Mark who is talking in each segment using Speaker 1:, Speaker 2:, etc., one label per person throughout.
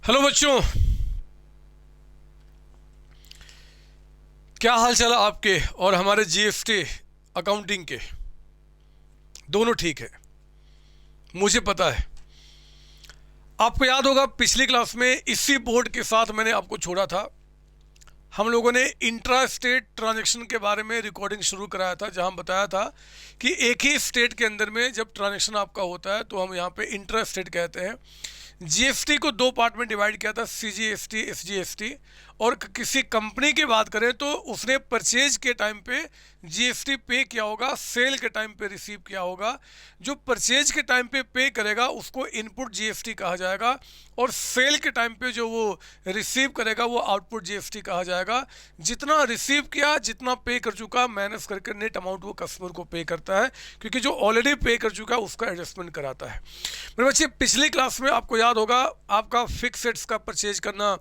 Speaker 1: Hello बच्चों, क्या हाल चाल है आपके और हमारे जीएसटी अकाउंटिंग के। दोनों ठीक है, मुझे पता है। आपको याद होगा पिछली क्लास में इसी बोर्ड के साथ मैंने आपको छोड़ा था। हम लोगों ने इंट्रा स्टेट ट्रांजैक्शन के बारे में रिकॉर्डिंग शुरू कराया था, जहां बताया था कि एक ही स्टेट के अंदर में जब ट्रांजैक्शन आपका होता है तो हम यहाँ पे इंट्रा स्टेट कहते हैं। जीएसटी को दो पार्ट में डिवाइड किया था, सीजीएसटी, एसजीएसटी। और किसी कंपनी की बात करें तो उसने परचेज के टाइम पे जीएसटी पे किया होगा, सेल के टाइम पे रिसीव किया होगा। जो परचेज के टाइम पे पे करेगा उसको इनपुट जीएसटी कहा जाएगा, और सेल के टाइम पे जो वो रिसीव करेगा वो आउटपुट जीएसटी कहा जाएगा। जितना रिसीव किया, जितना पे कर चुका, माइनस करके नेट अमाउंट वो कस्टमर को पे करता है, क्योंकि जो ऑलरेडी पे कर चुका है उसका एडजस्टमेंट कराता है। मेरे बच्चे, पिछली क्लास में आपको याद होगा आपका फिक्स सेट्स का परचेज करना,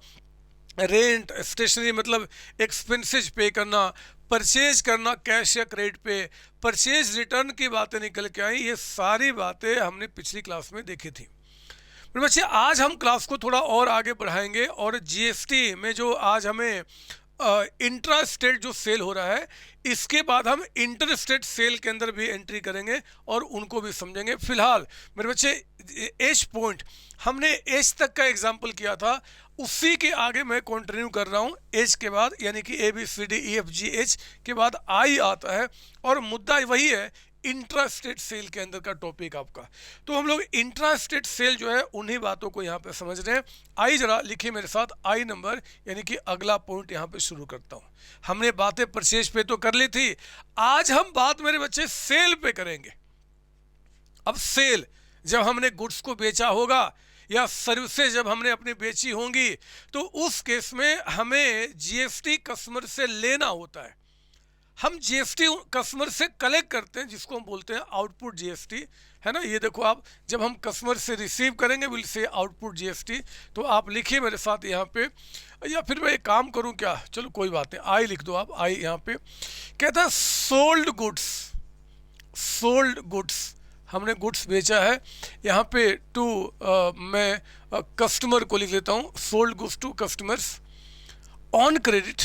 Speaker 1: रेंट, स्टेशनरी मतलब एक्सपेंसेस पे करना, परचेज करना कैश या क्रेडिट पे, परचेज रिटर्न की बातें निकल के आई। ये सारी बातें हमने पिछली क्लास में देखी थी। मेरे बच्चे, आज हम क्लास को थोड़ा और आगे बढ़ाएंगे और जीएसटी में जो आज हमें इंट्रा स्टेट जो सेल हो रहा है, इसके बाद हम इंटर स्टेट सेल के अंदर भी एंट्री करेंगे और उनको भी समझेंगे। फिलहाल मेरे बच्चे, एज पॉइंट हमने एज तक का एग्जाम्पल किया था, उसी के आगे मैं कंटिन्यू कर रहा हूँ। एज के बाद यानी कि A B C D E F G H के बाद आई आता है, और मुद्दा वही है, इंट्रा स्टेट सेल के अंदर का टॉपिक आपका। तो हम लोग इंट्रा स्टेट सेल जो है उन्हीं बातों को यहाँ पे समझ रहे हैं। आई जरा लिखिए मेरे साथ, आई नंबर यानी कि अगला पॉइंट यहाँ पे शुरू करता हूँ। हमने बातें परचेज पे तो कर ली थी, आज हम बात मेरे बच्चे सेल पे करेंगे। अब सेल, जब हमने गुड्स को बेचा होगा या सर्विसेज जब हमने अपनी बेची होंगी, तो उस केस में हमें जीएसटी कस्टमर से लेना होता है। हम जीएसटी कस्टमर से कलेक्ट करते हैं, जिसको हम बोलते हैं आउटपुट जीएसटी, है ना। ये देखो आप, जब हम कस्टमर से रिसीव करेंगे विल से आउटपुट जीएसटी। तो आप लिखिए मेरे साथ यहाँ पे, या फिर मैं एक काम करूँ क्या, चलो कोई बात नहीं, आई लिख दो आप। आई यहाँ पे कहता है सोल्ड गुड्स। सोल्ड गुड्स, हमने गुड्स बेचा है। यहाँ पे टू मैं कस्टमर को लिख लेता हूँ, sold goods to customers on credit.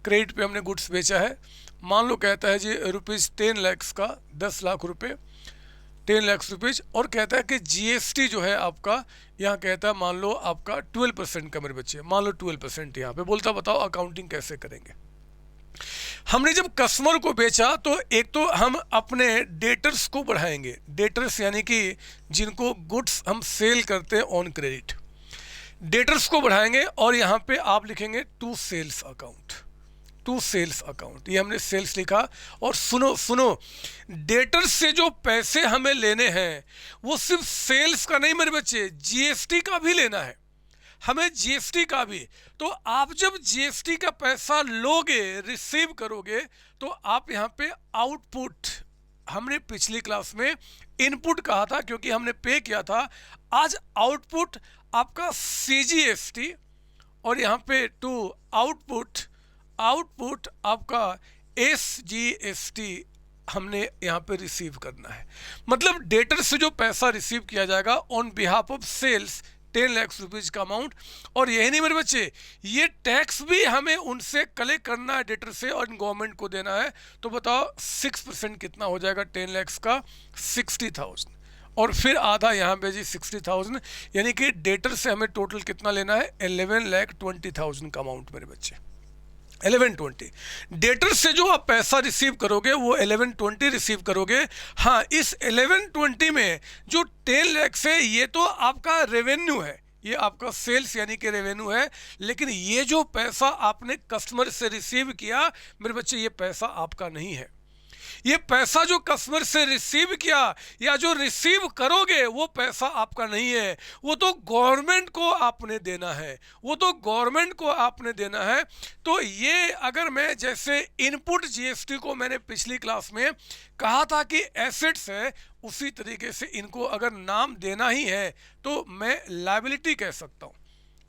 Speaker 1: Credit पे हमने गुड्स बेचा है। मान लो कहता है जी ₹10 लाख का, 10 लाख रुपए, 10 लाख रुपीज। और कहता है कि जीएसटी जो है आपका, यहाँ कहता है मान लो आपका 12% का। मेरे बच्चे मान लो 12% यहाँ पे बोलता, बताओ अकाउंटिंग कैसे करेंगे। हमने जब कस्टमर को बेचा तो एक तो हम अपने डेटर्स को बढ़ाएंगे। डेटर्स यानी कि जिनको गुड्स हम सेल करते हैं ऑन क्रेडिट, डेटर्स को बढ़ाएंगे। और यहाँ पे आप लिखेंगे to sales account, to sales account. ये हमने सेल्स लिखा। और सुनो सुनो, डेटर्स से जो पैसे हमें लेने हैं वो सिर्फ सेल्स का नहीं मेरे बच्चे, जीएसटी का भी लेना है हमें, जीएसटी का भी। तो आप जब जीएसटी का पैसा लोगे, रिसीव करोगे, तो आप यहाँ पे आउटपुट, हमने पिछली क्लास में इनपुट कहा था क्योंकि हमने पे किया था। आज आउटपुट आपका सीजीएसटी, और यहाँ पे टू आउटपुट, आउटपुट आपका एसजीएसटी हमने यहाँ पे रिसीव करना है। मतलब डेटर से जो पैसा रिसीव किया जाएगा on behalf of sales, 10 lakh rupees का अमाउंट। और यही नहीं मेरे बच्चे, ये टैक्स भी हमें उनसे कलेक्ट करना है, डेटर से, और गवर्नमेंट को देना है। तो बताओ 6% कितना हो जाएगा 10 लाख का, 60,000। और फिर आधा यहाँ पे जी 60,000, यानी कि डेटर से हमें टोटल कितना लेना है, 11,20,000 का अमाउंट मेरे बच्चे, 1120। डेटर से जो आप पैसा रिसीव करोगे वो 1120 रिसीव करोगे। हाँ, इस 1120 में जो 10 लाख है ये तो आपका रेवेन्यू है, ये आपका सेल्स यानी कि रेवेन्यू है। लेकिन ये जो पैसा आपने कस्टमर से रिसीव किया मेरे बच्चे, ये पैसा आपका नहीं है। ये पैसा जो कस्टमर से रिसीव किया या जो रिसीव करोगे वो पैसा आपका नहीं है, वो तो गवर्नमेंट को आपने देना है, वो तो गवर्नमेंट को आपने देना है। तो ये अगर मैं जैसे इनपुट जीएसटी को मैंने पिछली क्लास में कहा था कि एसेट्स है, उसी तरीके से इनको अगर नाम देना ही है तो मैं लायबिलिटी कह सकता हूँ।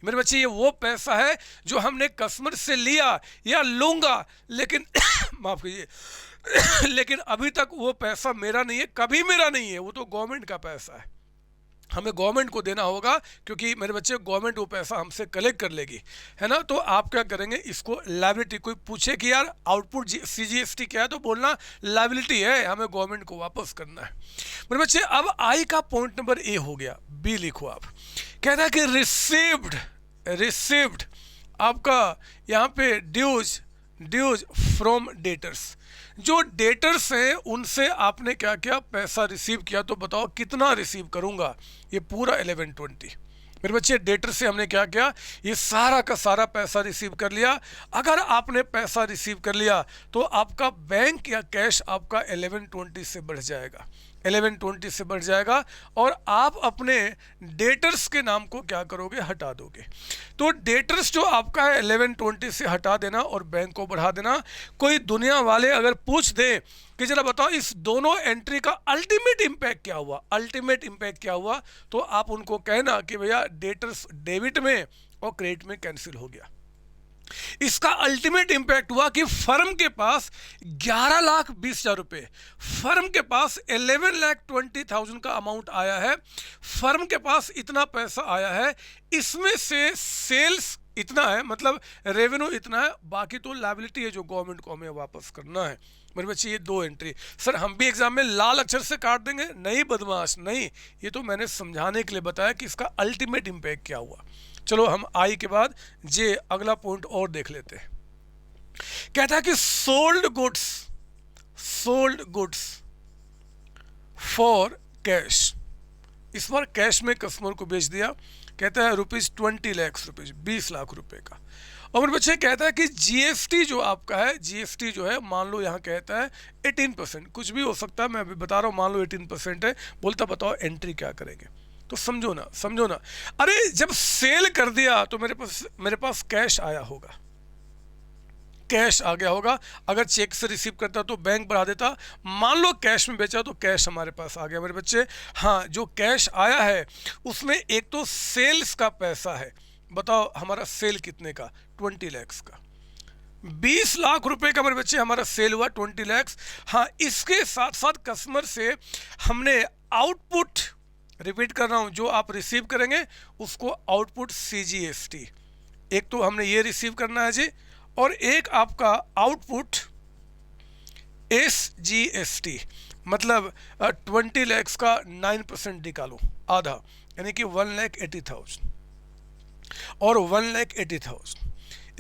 Speaker 1: मेरे बच्चे, ये वो पैसा है जो हमने कस्टमर से लिया या लूंगा, लेकिन माफ कीजिए लेकिन अभी तक वो पैसा मेरा नहीं है, कभी मेरा नहीं है, वो तो गवर्नमेंट का पैसा है। हमें गवर्नमेंट को देना होगा, क्योंकि मेरे बच्चे गवर्नमेंट वो पैसा हमसे कलेक्ट कर लेगी, है ना। तो आप क्या करेंगे, इसको लायबिलिटी, कोई पूछे कि यार आउटपुट CGST क्या है, तो बोलना लायबिलिटी है, हमें गवर्नमेंट को वापस करना है। मेरे बच्चे अब आई का पॉइंट नंबर ए हो गया, बी लिखो आप। कहता है कि रिसीव्ड आपका यहाँ पे ड्यूज फ्रॉम डेटर्स, जो डेटर्स हैं उनसे आपने क्या क्या पैसा रिसीव किया, तो बताओ कितना रिसीव करूंगा, ये पूरा 1120। मेरे बच्चे डेटर से हमने क्या किया, ये सारा का सारा पैसा रिसीव कर लिया। अगर आपने पैसा रिसीव कर लिया तो आपका बैंक या कैश आपका 1120 से बढ़ जाएगा, 1120 से बढ़ जाएगा, और आप अपने डेटर्स के नाम को क्या करोगे, हटा दोगे। तो डेटर्स जो आपका है 1120 से हटा देना और बैंक को बढ़ा देना। कोई दुनिया वाले अगर पूछ दे कि जरा बताओ इस दोनों एंट्री का अल्टीमेट इंपैक्ट क्या हुआ, अल्टीमेट इंपैक्ट क्या हुआ, तो आप उनको कहना कि भैया डेटर्स डेबिट में और क्रेडिट में कैंसिल हो गया। इसका अल्टीमेट इंपैक्ट हुआ कि फर्म के पास 11,20,000 रुपए, फर्म के पास 11,20,000 का अमाउंट आया है, फर्म के पास इतना पैसा आया है, इसमें से सेल्स इतना है, मतलब रेवेन्यू इतना है, बाकी तो लायबिलिटी है जो गवर्नमेंट को हमें वापस करना है। मेरे बच्चे ये दो एंट्री, सर हम भी एग्जाम में लाल अक्षर से काट देंगे, नहीं बदमाश नहीं, ये तो मैंने समझाने के लिए बताया कि इसका अल्टीमेट इंपैक्ट क्या हुआ। चलो हम आई के बाद जे अगला पॉइंट और देख लेते हैं। कहता है कि सोल्ड गुड्स फॉर कैश, इस बार कैश में कस्टमर को बेच दिया, कहता है ₹20 लाख, 20 लाख रुपए का। और मेरे बच्चे कहता है कि जीएसटी जो आपका है, जीएसटी जो है मान लो यहाँ कहता है 18%, कुछ भी हो सकता है, मैं अभी बता रहा हूँ, मान लो 18% है, बोलता बताओ एंट्री क्या करेंगे। तो समझो ना, अरे जब सेल कर दिया तो मेरे पास कैश आया होगा, कैश आ गया होगा। अगर चेक से रिसीव करता तो बैंक बढ़ा देता, मान लो कैश में बेचा तो कैश हमारे पास आ गया मेरे बच्चे। हाँ, जो कैश आया है उसमें एक तो सेल्स का पैसा है, बताओ हमारा सेल कितने का, 20 लाख का, 20 लाख रुपए का मेरे बच्चे हमारा सेल हुआ, 20 लाख। हाँ, इसके साथ साथ कस्टमर से हमने आउटपुट, रिपीट कर रहा हूं, जो आप रिसीव करेंगे उसको आउटपुट CGST, एक तो हमने ये रिसीव करना है जी, और एक आपका आउटपुट SGST, मतलब 20 लाख का 9% निकालो, आधा, यानी कि 1,80,000 और 1,80,000,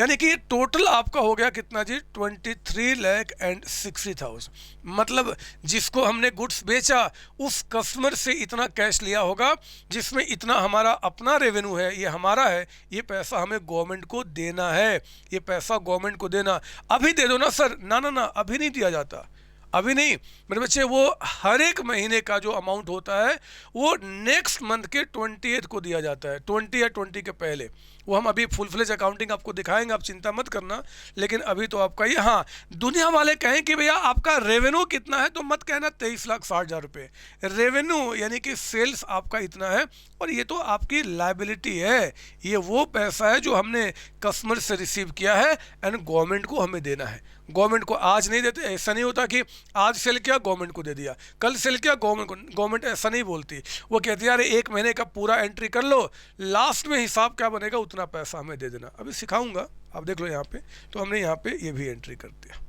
Speaker 1: यानी कि टोटल आपका हो गया कितना जी, 23,60,000। मतलब जिसको हमने गुड्स बेचा उस कस्टमर से इतना कैश लिया होगा, जिसमें इतना हमारा अपना रेवेन्यू है, ये हमारा है, ये पैसा हमें गवर्नमेंट को देना है, ये पैसा गवर्नमेंट को देना। अभी दे दो ना सर, ना अभी नहीं दिया जाता, अभी नहीं मेरे बच्चे, वो हर एक महीने का जो अमाउंट होता है वो नेक्स्ट मंथ के 28 को दिया जाता है, 20 या 20 के पहले। वो हम अभी फुल फ्लेज अकाउंटिंग आपको दिखाएंगे, आप चिंता मत करना, लेकिन अभी तो आपका ये, हाँ दुनिया वाले कहें कि भैया आपका रेवेन्यू कितना है, तो मत कहना 23,60,000 रुपये रेवेन्यू, यानी कि सेल्स आपका इतना है, और ये तो आपकी लायबिलिटी है, ये वो पैसा है जो हमने कस्टमर से रिसीव किया है एंड गवर्नमेंट को हमें देना है। गवर्नमेंट को आज नहीं देते, ऐसा नहीं होता कि आज सेल किया गवर्नमेंट को दे दिया, कल सेल किया गवर्नमेंट को, गवर्नमेंट ऐसा नहीं बोलती, वो कहती है यार एक महीने का पूरा एंट्री कर लो, लास्ट में हिसाब क्या बनेगा उतना पैसा हमें दे देना। अभी सिखाऊंगा, आप देख लो यहाँ पे, तो हमने यहाँ पे ये भी एंट्री कर दिया,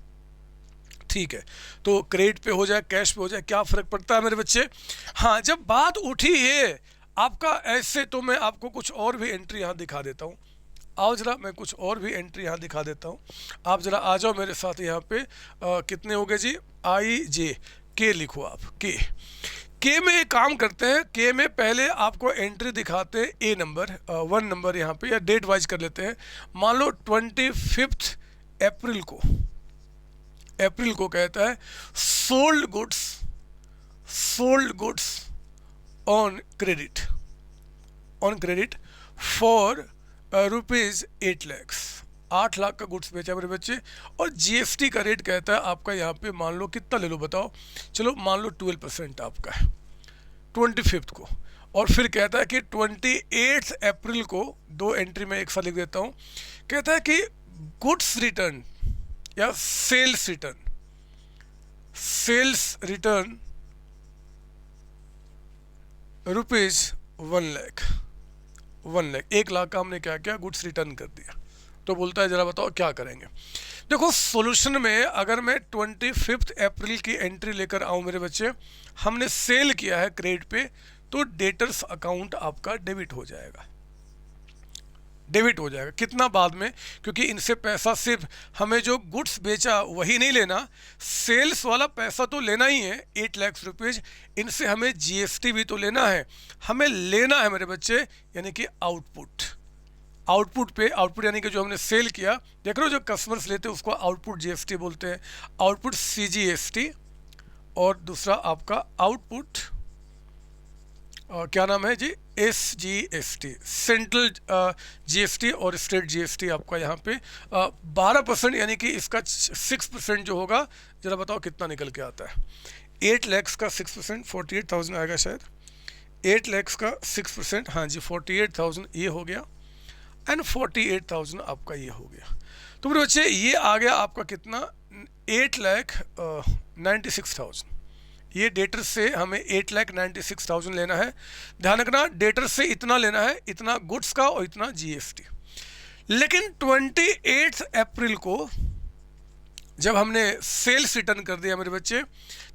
Speaker 1: ठीक है। तो क्रेडिट पे हो जाए कैश पे हो जाए क्या फ़र्क पड़ता है मेरे बच्चे। हाँ, जब बात उठी है आपका ऐसे, तो मैं आपको कुछ और भी एंट्री यहाँ दिखा देता हूँ। आओ जरा, मैं कुछ और भी एंट्री यहाँ दिखा देता हूँ, आप जरा आ जाओ मेरे साथ यहाँ पे। कितने हो गए जी, IJ के लिखो आप, के में एक काम करते हैं, के में पहले आपको एंट्री दिखाते हैं, A नंबर 1 नंबर यहाँ पे, या डेट वाइज कर लेते हैं। मान लो 25 अप्रैल को कहता है sold goods on credit for ₹8 lakh, 8 lakh का गुड्स बेचा मेरे बच्चे, और GST का रेट कहता है आपका यहाँ पे, मान लो कितना ले लो बताओ, चलो मान लो 12% आपका है 25 को, और फिर कहता है कि 28 अप्रैल को, दो एंट्री में एक साथ लिख देता हूँ, कहता है कि गुड्स रिटर्न या सेल्स रिटर्न 1 लाख 1 लाख का हमने क्या किया, गुड्स रिटर्न कर दिया। तो बोलता है जरा बताओ क्या करेंगे। देखो सॉल्यूशन में अगर मैं 25 अप्रैल की एंट्री लेकर आऊँ मेरे बच्चे, हमने सेल किया है क्रेडिट पे, तो डेटर्स अकाउंट आपका डेबिट हो जाएगा। डेबिट हो जाएगा कितना बाद में, क्योंकि इनसे पैसा सिर्फ हमें जो गुड्स बेचा वही नहीं लेना, सेल्स वाला पैसा तो लेना ही है 8 लाख रुपीज़, इनसे हमें जीएसटी भी तो लेना है, हमें लेना है मेरे बच्चे, यानी कि आउटपुट पे, आउटपुट यानी कि जो हमने सेल किया, देख रहे हो जो कस्टमर्स लेते हैं उसको आउटपुट जीएसटी बोलते हैं, आउटपुट सीजीएसटी, और दूसरा आपका आउटपुट क्या नाम है जी, एसजीएसटी, सेंट्रल जीएसटी, और स्टेट जीएसटी आपका यहाँ पे 12%, यानी कि इसका 6% जो होगा, जरा बताओ कितना निकल के आता है। 8 लाख का 6% 48,000 आएगा शायद, 8 लाख का 6%, हाँ जी 48,000 ये हो गया, एंड 48,000 आपका ये हो गया। तो मेरे बच्चे ये आ गया आपका कितना, 8,96,000। ये डेटर से हमें 8,96,000 लेना है। ध्यान रखना डेटर से इतना लेना है, इतना गुड्स का और इतना जीएसटी। लेकिन 28 अप्रैल को जब हमने सेल्स रिटर्न कर दिया मेरे बच्चे,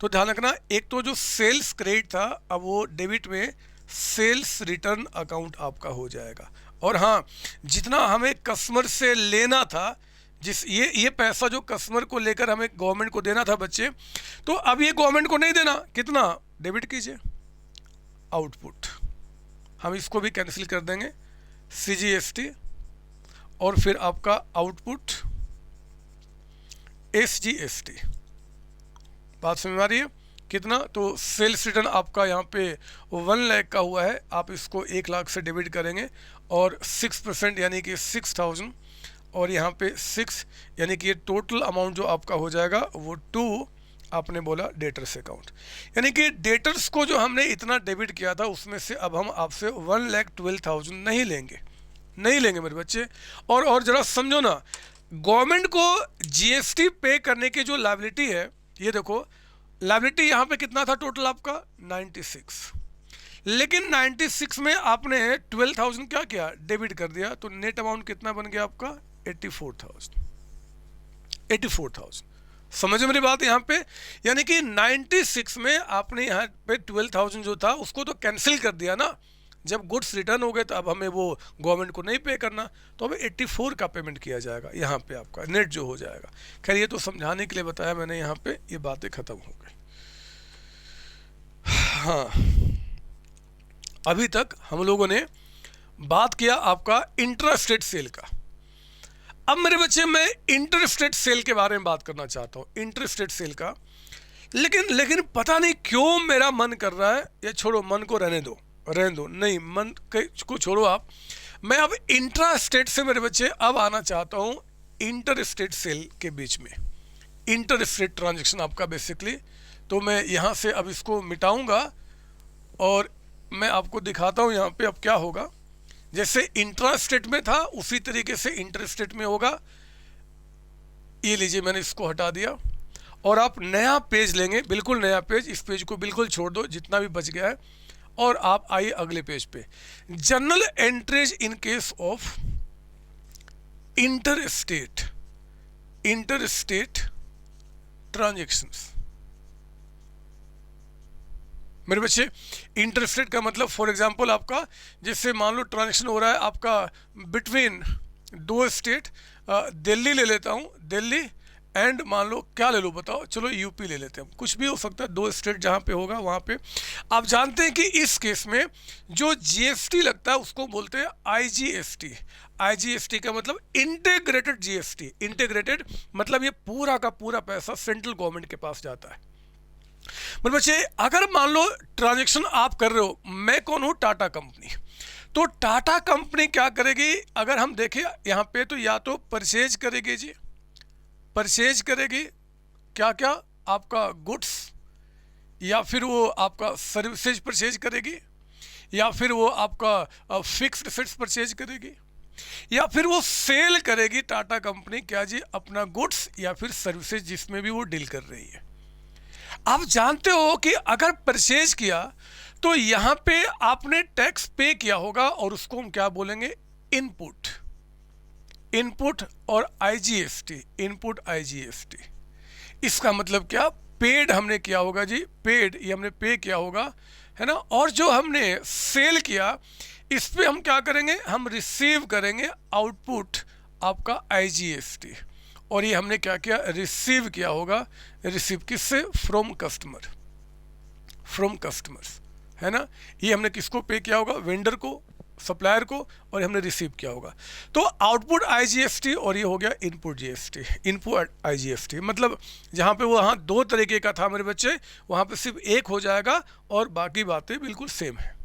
Speaker 1: तो ध्यान रखना एक तो जो सेल्स क्रेडिट था अब वो डेबिट में सेल्स रिटर्न अकाउंट आपका हो जाएगा। और हाँ, जितना हमें कस्टमर से लेना था, जिस ये पैसा जो कस्टमर को लेकर हमें गवर्नमेंट को देना था बच्चे, तो अब ये गवर्नमेंट को नहीं देना, कितना डेबिट कीजिए, आउटपुट, हम इसको भी कैंसिल कर देंगे, सीजीएसटी, और फिर आपका आउटपुट एसजीएसटी। बात समझ में आ रही है कितना, तो सेल्स रिटर्न आपका यहाँ पे 1 लाख का हुआ है, आप इसको 1 लाख से डेबिट करेंगे, और 6% यानी कि 6,000, और यहाँ पे 6 यानी कि ये टोटल अमाउंट जो आपका हो जाएगा वो 2 आपने बोला डेटर्स अकाउंट, यानी कि डेटर्स को जो हमने इतना डेबिट किया था उसमें से अब हम आपसे 1,12,000 नहीं लेंगे मेरे बच्चे। और ज़रा समझो ना, गवर्नमेंट को जीएसटी पे करने की जो लायबिलिटी है, ये देखो लायबिलिटी यहाँ पे कितना था टोटल आपका 96, लेकिन 96 में आपने 12,000 क्या किया, डेबिट कर दिया, तो नेट अमाउंट कितना बन गया आपका 84,000। समझो मेरी बात यहाँ पे, यानी कि 96 में आपने यहाँ पे 12,000 जो था उसको तो कैंसिल कर दिया ना, जब गुड्स रिटर्न हो गए तो अब हमें वो गवर्नमेंट को नहीं पे करना, तो अब 84 का पेमेंट किया जाएगा, यहाँ पे आपका नेट जो हो जाएगा। खैर ये तो समझाने के लिए बताया मैंने, यहाँ पे ये बातें खत्म हो गई। हाँ, अभी तक हम लोगों ने बात किया आपका इंट्रास्टेट सेल का। अब मेरे बच्चे मैं इंटरस्टेट सेल के बारे में बात करना चाहता हूँ, इंटरस्टेट सेल का। लेकिन पता नहीं क्यों मेरा मन कर रहा है, ये छोड़ो, मन को रहने दो, नहीं, मन को छोड़ो आप, मैं अब इंट्रास्टेट से मेरे बच्चे अब आना चाहता हूँ इंटरस्टेट सेल के बीच में, इंटरस्टेट ट्रांजैक्शन आपका बेसिकली। तो मैं यहाँ से अब इसको मिटाऊंगा और मैं आपको दिखाता हूँ यहाँ पे अब क्या होगा। जैसे इंट्रास्टेट में था उसी तरीके से इंटरस्टेट में होगा। ये लीजिए मैंने इसको हटा दिया और आप नया पेज लेंगे, बिल्कुल नया पेज, इस पेज को बिल्कुल छोड़ दो जितना भी बच गया है, और आप आइए अगले पेज पे, general entries in case of interstate transactions. मेरे बच्चे इंटरस्टेट का मतलब फॉर एग्जांपल आपका, जैसे मान लो ट्रांजैक्शन हो रहा है आपका बिटवीन 2 स्टेट, दिल्ली ले लेता हूँ, दिल्ली एंड मान लो क्या ले लो बताओ, चलो यूपी ले लेते हैं, कुछ भी हो सकता है, 2 स्टेट जहाँ पे होगा वहाँ पे। आप जानते हैं कि इस केस में जो जीएसटी लगता है उसको बोलते हैं आईजीएसटी। आईजीएसटी का मतलब इंटीग्रेटेड जीएसटी, इंटीग्रेटेड मतलब ये पूरा का पूरा पैसा सेंट्रल गवर्नमेंट के पास जाता है। मेरे बच्चे अगर मान लो ट्रांजैक्शन आप कर रहे हो, मैं कौन हूँ, टाटा कंपनी, तो टाटा कंपनी क्या करेगी, अगर हम देखें यहाँ पे, तो या तो परचेज करेगी जी, परचेज करेगी क्या क्या आपका गुड्स, या फिर वो आपका सर्विसेज परचेज करेगी, या फिर वो आपका फिक्स्ड एसेट्स परचेज करेगी, या फिर वो सेल करेगी टाटा कंपनी क्या जी, अपना गुड्स या फिर सर्विसेज जिसमें भी वो डील कर रही है। आप जानते हो कि अगर परचेज किया तो यहाँ पे आपने टैक्स पे किया होगा और उसको हम क्या बोलेंगे, इनपुट। इनपुट और आईजीएसटी, इनपुट आईजीएसटी, इसका मतलब क्या, पेड हमने किया होगा जी, पेड ये हमने पे किया होगा, है ना। और जो हमने सेल किया इस पे हम क्या करेंगे, हम रिसीव करेंगे आउटपुट आपका आईजीएसटी। और ये हमने क्या किया, रिसीव किया होगा, रिसीव किससे, फ्रॉम कस्टमर, फ्रॉम कस्टमर्स, है ना। ये हमने किसको पे किया होगा, वेंडर को, सप्लायर को, और हमने रिसीव किया होगा। तो आउटपुट आईजीएसटी और ये हो गया इनपुट जीएसटी, इनपुट आईजीएसटी। मतलब जहाँ पे वहाँ दो तरीके का था मेरे बच्चे, वहाँ पे सिर्फ एक हो जाएगा और बाकी बातें बिल्कुल सेम है।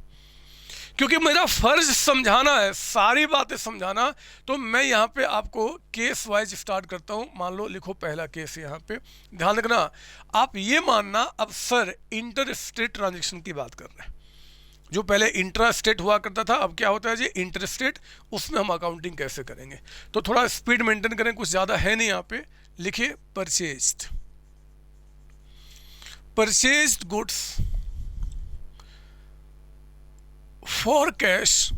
Speaker 1: क्योंकि मेरा फर्ज समझाना है, सारी बातें समझाना, तो मैं यहाँ पे आपको केस वाइज स्टार्ट करता हूँ। मान लो, लिखो पहला केस यहाँ पे, ध्यान रखना। आप ये मानना, अब सर इंटर स्टेट ट्रांजेक्शन की बात कर रहे हैं। जो पहले इंट्रा स्टेट हुआ करता था, अब क्या होता है जी, इंटर स्टेट। उसमें हम अकाउंटिंग कैसे करेंगे, तो थोड़ा स्पीड मेंटेन करें, कुछ ज़्यादा है नहीं यहाँ पे। लिखिए purchased, purchased goods for cash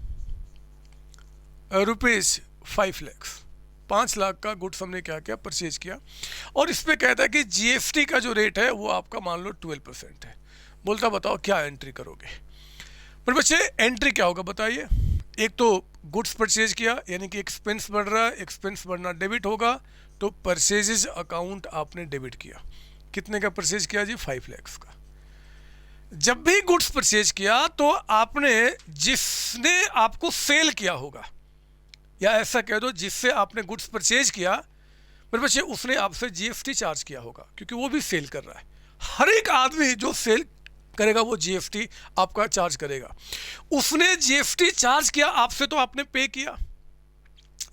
Speaker 1: rupees 5 lakh, 5 lakh का गुड्स हमने क्या किया, परचेज किया। और इस पे कहता है कि जीएसटी का जो रेट है वो आपका मान लो 12% है। बोलता बताओ क्या एंट्री करोगे। पर बच्चे एंट्री क्या होगा बताइए। एक तो गुड्स परचेज किया, यानी कि एक्सपेंस बढ़ रहा है, एक्सपेंस बढ़ना डेबिट होगा, तो परचेजेज अकाउंट आपने डेबिट किया। कितने का परचेज किया जी, 5 लाख का। जब भी गुड्स परचेज किया तो आपने, जिसने आपको सेल किया होगा, या ऐसा कह दो जिससे आपने गुड्स परचेज किया, मेरे बच्चे उसने आपसे जीएसटी चार्ज किया होगा, क्योंकि वो भी सेल कर रहा है। हर एक आदमी जो सेल करेगा वो जीएसटी आपका चार्ज करेगा। उसने जीएसटी चार्ज किया आपसे, तो आपने पे किया।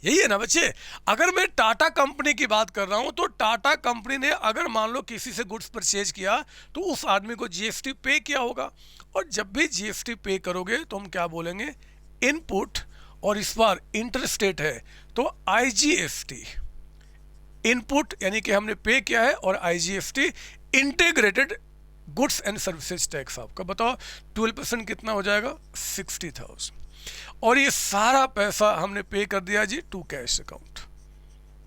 Speaker 1: यही है ना बच्चे। अगर मैं टाटा कंपनी की बात कर रहा हूं, तो टाटा कंपनी ने अगर मान लो किसी से गुड्स परचेज किया, तो उस आदमी को जीएसटी पे किया होगा। और जब भी जीएसटी पे करोगे तो हम क्या बोलेंगे, इनपुट, और इस बार इंटर स्टेट है तो आईजीएसटी। इनपुट यानी कि हमने पे किया है, और IGST integrated goods and services tax आपका। बताओ 12% कितना हो जाएगा, 60,000। और ये सारा पैसा हमने पे कर दिया जी टू कैश अकाउंट।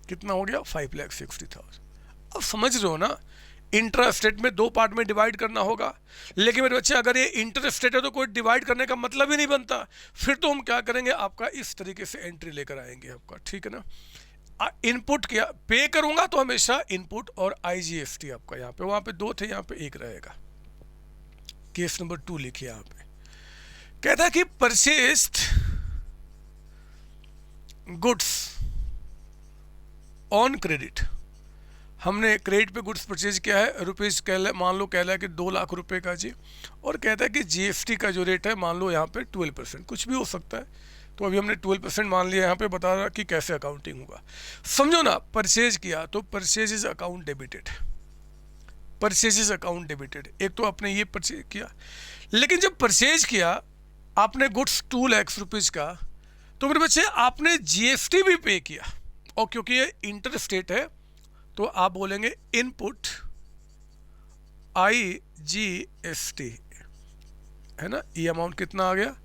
Speaker 1: कितना हो गया, 5,60,000। अब समझ रहे हो ना, इंटर स्टेट में दो पार्ट में डिवाइड करना होगा। लेकिन मेरे बच्चे अगर ये इंटर स्टेट है तो कोई डिवाइड करने का मतलब ही नहीं बनता। फिर तो हम क्या करेंगे, आपका इस तरीके से एंट्री लेकर आएंगे आपका, ठीक है ना। इनपुट किया, पे करूंगा तो हमेशा इनपुट और आईजीएसटी आपका यहाँ पे, वहां पे दो थे, यहाँ पे एक रहेगा। केस नंबर 2 लिखिए यहाँ पे। कहता है कि परचेज्ड गुड्स ऑन क्रेडिट, हमने क्रेडिट पे गुड्स परचेज किया है, रुपीज मान लो कह रहा है कि 2 लाख रुपए का जी। और कहता है कि जीएसटी का जो रेट है मान लो यहाँ पे 12%, कुछ भी हो सकता है। तो अभी हमने 12% मान लिया, यहाँ पे बता रहा कि कैसे अकाउंटिंग होगा। समझो ना, परचेज किया तो purchases account debited, purchases account debited. एक तो आपने ये परचेज किया, लेकिन जब परचेज किया आपने गुड्स 2 लाख रुपीज का, तो मेरे बच्चे आपने जीएसटी भी पे किया। और क्योंकि ये इंटर स्टेट है तो आप बोलेंगे इनपुट आईजीएसटी, है ना। ये अमाउंट कितना आ गया,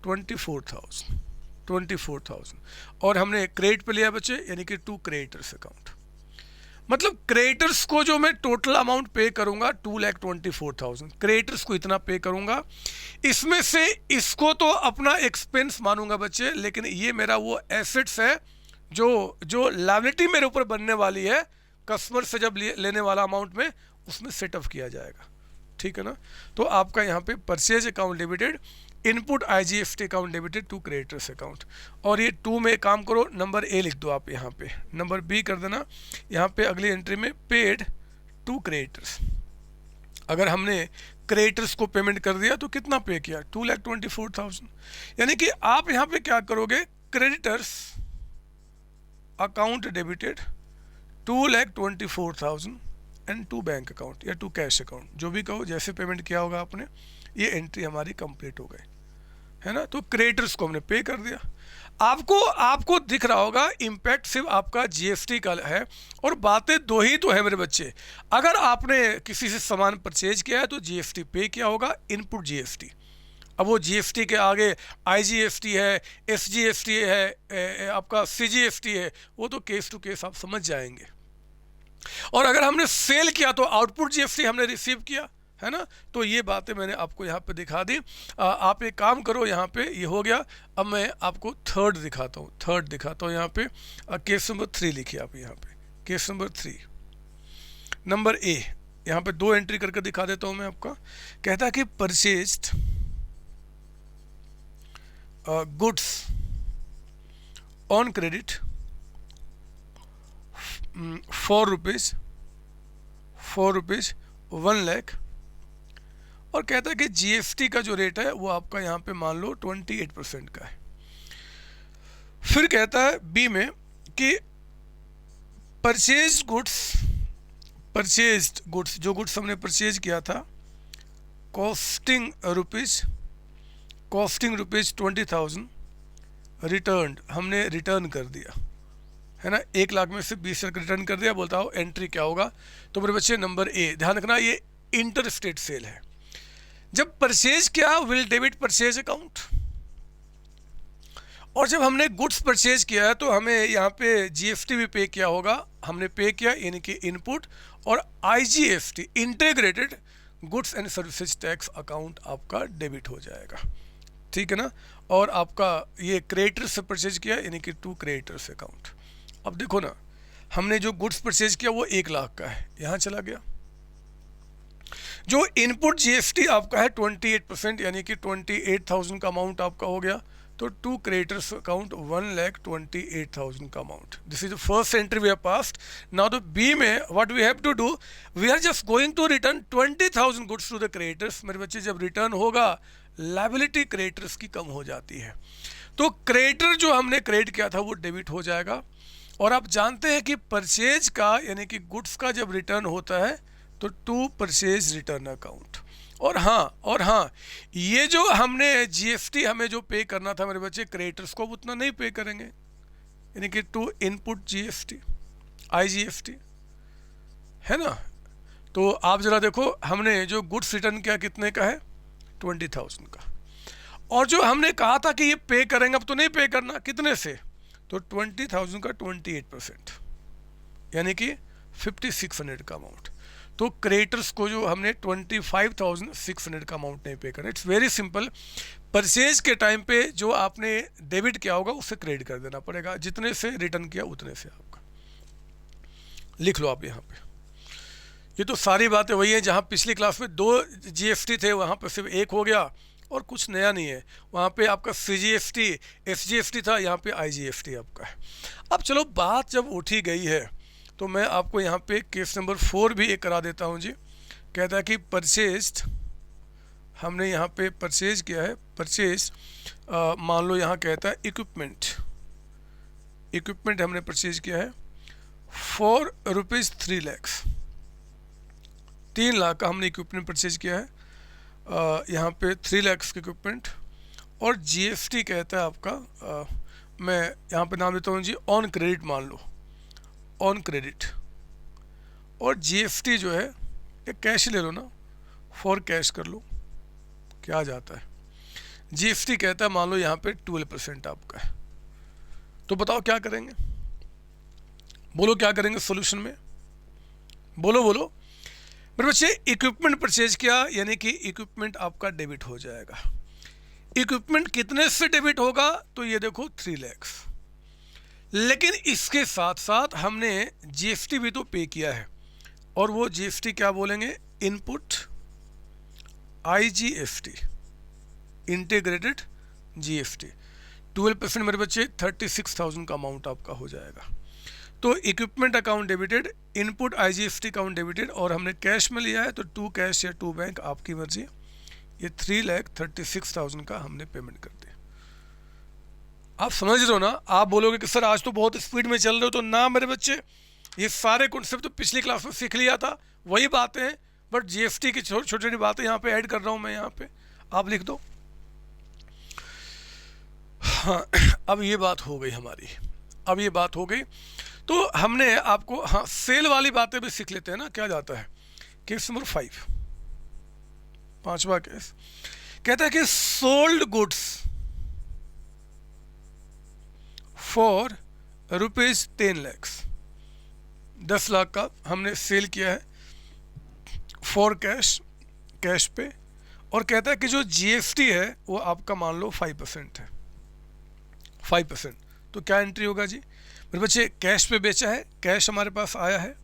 Speaker 1: 24,000। और हमने क्रेडिट पे लिया बच्चे, यानी कि टू क्रेडिटर्स अकाउंट। मतलब क्रेडिटर्स को जो मैं टोटल अमाउंट पे करूंगा 2,24,000, क्रेडिटर्स को इतना पे करूंगा। इसमें से इसको तो अपना एक्सपेंस मानूंगा बच्चे, लेकिन ये मेरा वो एसेट्स है जो लायबिलिटी मेरे ऊपर बनने वाली है कस्टमर से जब लेने वाला अमाउंट में, उसमें सेटअप किया जाएगा, ठीक है ना। तो आपका यहाँ पे purchase account debited, input IGST account debited to creditors account. और ये 2 में काम करो, नंबर ए लिख दो आप यहाँ पे, नंबर बी कर देना यहाँ पे अगली एंट्री में, पेड टू क्रेडिटर्स। अगर हमने क्रेडिटर्स को पेमेंट कर दिया तो कितना पे किया, 2,24,000। यानी कि आप यहाँ पे क्या करोगे, creditors account debited 2,24,000 and to bank account या टू कैश अकाउंट, जो भी कहो, जैसे पेमेंट किया होगा आपने। ये एंट्री हमारी कंप्लीट हो गई, है ना। तो क्रेडिटर्स को हमने पे कर दिया। आपको दिख रहा होगा इम्पैक्ट सिर्फ आपका जीएसटी का है, और बातें दो ही तो है मेरे बच्चे। अगर आपने किसी से सामान परचेज किया है तो जीएसटी पे किया होगा, इनपुट जीएसटी, अब वो जीएसटी के आगे आईजीएसटी है, एसजीएसटी है, आपका सीजीएसटी है, वो तो केस टू केस आप समझ जाएंगे। और अगर हमने सेल किया तो आउटपुट जीएसटी हमने रिसीव किया, है ना। तो ये बातें मैंने आपको यहाँ पे दिखा दी। आप एक काम करो, यहाँ पे ये हो गया। अब मैं आपको थर्ड दिखाता हूँ यहाँ पे। केस नंबर 3 लिखिए आप यहाँ पे, केस नंबर 3 नंबर ए। यहाँ पे 2 एंट्री करके दिखा देता हूँ मैं आपका। कहता है कि purchased goods on credit ₹4 1 lakh, और कहता है कि जीएसटी का जो रेट है वो आपका यहाँ पे मान लो 28% का है। फिर कहता है बी में कि परचेज्ड गुड्स जो गुड्स हमने परचेज किया था कॉस्टिंग रुपीज़ 20,000 रिटर्न, हमने रिटर्न कर दिया, है ना। 1 लाख में से 20 लाख रिटर्न कर दिया। बोलता हो एंट्री क्या होगा। तो मेरे बच्चे नंबर ए, ध्यान रखना ये इंटर स्टेट सेल है। जब परचेज किया विल डेबिट परचेज अकाउंट, और जब हमने गुड्स परचेज किया है तो हमें यहाँ पे जीएसटी भी पे किया होगा, हमने पे किया यानी कि इनपुट, और IGST integrated goods and services tax account आपका डेबिट हो जाएगा, ठीक है ना। और आपका ये क्रेडिटर से परचेज किया यानी कि टू क्रेडिटर्स अकाउंट। अब देखो ना, हमने जो गुड्स परचेज किया वो 1 लाख का है, यहाँ चला गया। जो इनपुट जीएसटी आपका है 28% यानी कि 28,000 का अमाउंट आपका हो गया। तो टू क्रेडिटर्स अकाउंट 1,28,000 का amount. This is the first entry we have passed. Now the B में what we have to do, we are just going to return 20,000 goods to the creditors. मेरे बच्चे जब return होगा liability creditors की कम हो जाती है, तो क्रेडिटर जो हमने क्रेडिट किया था वो डेबिट हो जाएगा। और आप जानते हैं कि परचेज का यानी कि गुड्स का जब रिटर्न होता है तो टू परचेज रिटर्न अकाउंट। और हाँ ये जो हमने जीएसटी हमें जो पे करना था मेरे बच्चे क्रेडिटर्स को, उतना नहीं पे करेंगे, यानी कि टू इनपुट जीएसटी आईजीएसटी, है ना। तो आप जरा देखो, हमने जो गुड्स रिटर्न किया कितने का है 20,000 का, और जो हमने कहा था कि ये पे करेंगे अब तो नहीं पे करना, कितने से, तो 20,000 का 28% यानी कि 5,600 का अमाउंट। तो क्रेडिटर्स को जो हमने 25,600 का अमाउंट नहीं पे करना। It's very simple. परचेज के टाइम पे जो आपने डेबिट किया होगा उससे क्रेडिट कर देना पड़ेगा, जितने से रिटर्न किया उतने से आपका लिख लो आप यहाँ पे। ये तो सारी बातें वही हैं जहाँ पिछली क्लास में 2 जीएसटी थे, वहाँ पर सिर्फ 1 हो गया और कुछ नया नहीं है। वहाँ पे आपका सीजीएसटी एसजीएसटी था, यहाँ पे आईजीएसटी आपका है। अब चलो बात जब उठी गई है तो मैं आपको यहाँ पे केस नंबर 4 भी एक करा देता हूँ जी। कहता है कि परचेज्ड, हमने यहाँ पे परचेज किया है, परचेज मान लो यहाँ कहता है इक्विपमेंट हमने परचेज किया है फॉर ₹3 लाख, 3 लाख का हमने इक्विपमेंट परचेज किया है, यहाँ पे 3 लाख के इक्विपमेंट। और जीएसटी कहता है आपका मैं यहाँ पे नाम देता हूँ जी ऑन क्रेडिट, मान लो ऑन क्रेडिट। और जीएसटी जो है ये कैश ले लो ना, फॉर कैश कर लो, क्या जाता है। जीएसटी कहता है मान लो यहाँ पे 12% आपका है। तो बताओ क्या करेंगे, बोलो क्या करेंगे सॉल्यूशन में, बोलो मेरे बच्चे। इक्विपमेंट परचेज किया यानी कि इक्विपमेंट आपका डेबिट हो जाएगा। इक्विपमेंट कितने से डेबिट होगा, तो ये देखो 3 लाख। लेकिन इसके साथ साथ हमने जीएसटी भी तो पे किया है, और वो जीएसटी क्या बोलेंगे, इनपुट आईजीएसटी इंटीग्रेटेड जीएसटी 12% मेरे बच्चे 36,000 का अमाउंट आपका हो जाएगा। तो equipment account debited, input IGST account debited, और हमने कैश में लिया है तो 2 कैश या 2 बैंक आपकी मर्जी। ये 3,36,000 का हमने पेमेंट कर दिया। आप समझ रहे हो ना। आप बोलोगे कि सर आज तो बहुत स्पीड में चल रहे हो, तो ना मेरे बच्चे, ये सारे कॉन्सेप्ट तो पिछली क्लास में सीख लिया था, वही बातें हैं, बट जीएसटी की छोटी छोटी बातें यहाँ पे ऐड कर रहा हूँ मैं। यहाँ पे आप लिख दो। हाँ, अब ये बात हो गई हमारी, अब ये बात हो गई। तो हमने आपको हाँ सेल वाली बातें भी सीख लेते हैं ना। क्या जाता है केस नंबर 5, 5वां केस। कहता है कि sold goods for ₹10 lakh, 10 lakh का हमने सेल किया है फॉर कैश, कैश पे। और कहता है कि जो जीएसटी है वो आपका मान लो 5% है, 5%। तो क्या एंट्री होगा जी मेरे बच्चे? कैश पे बेचा है, कैश हमारे पास आया है,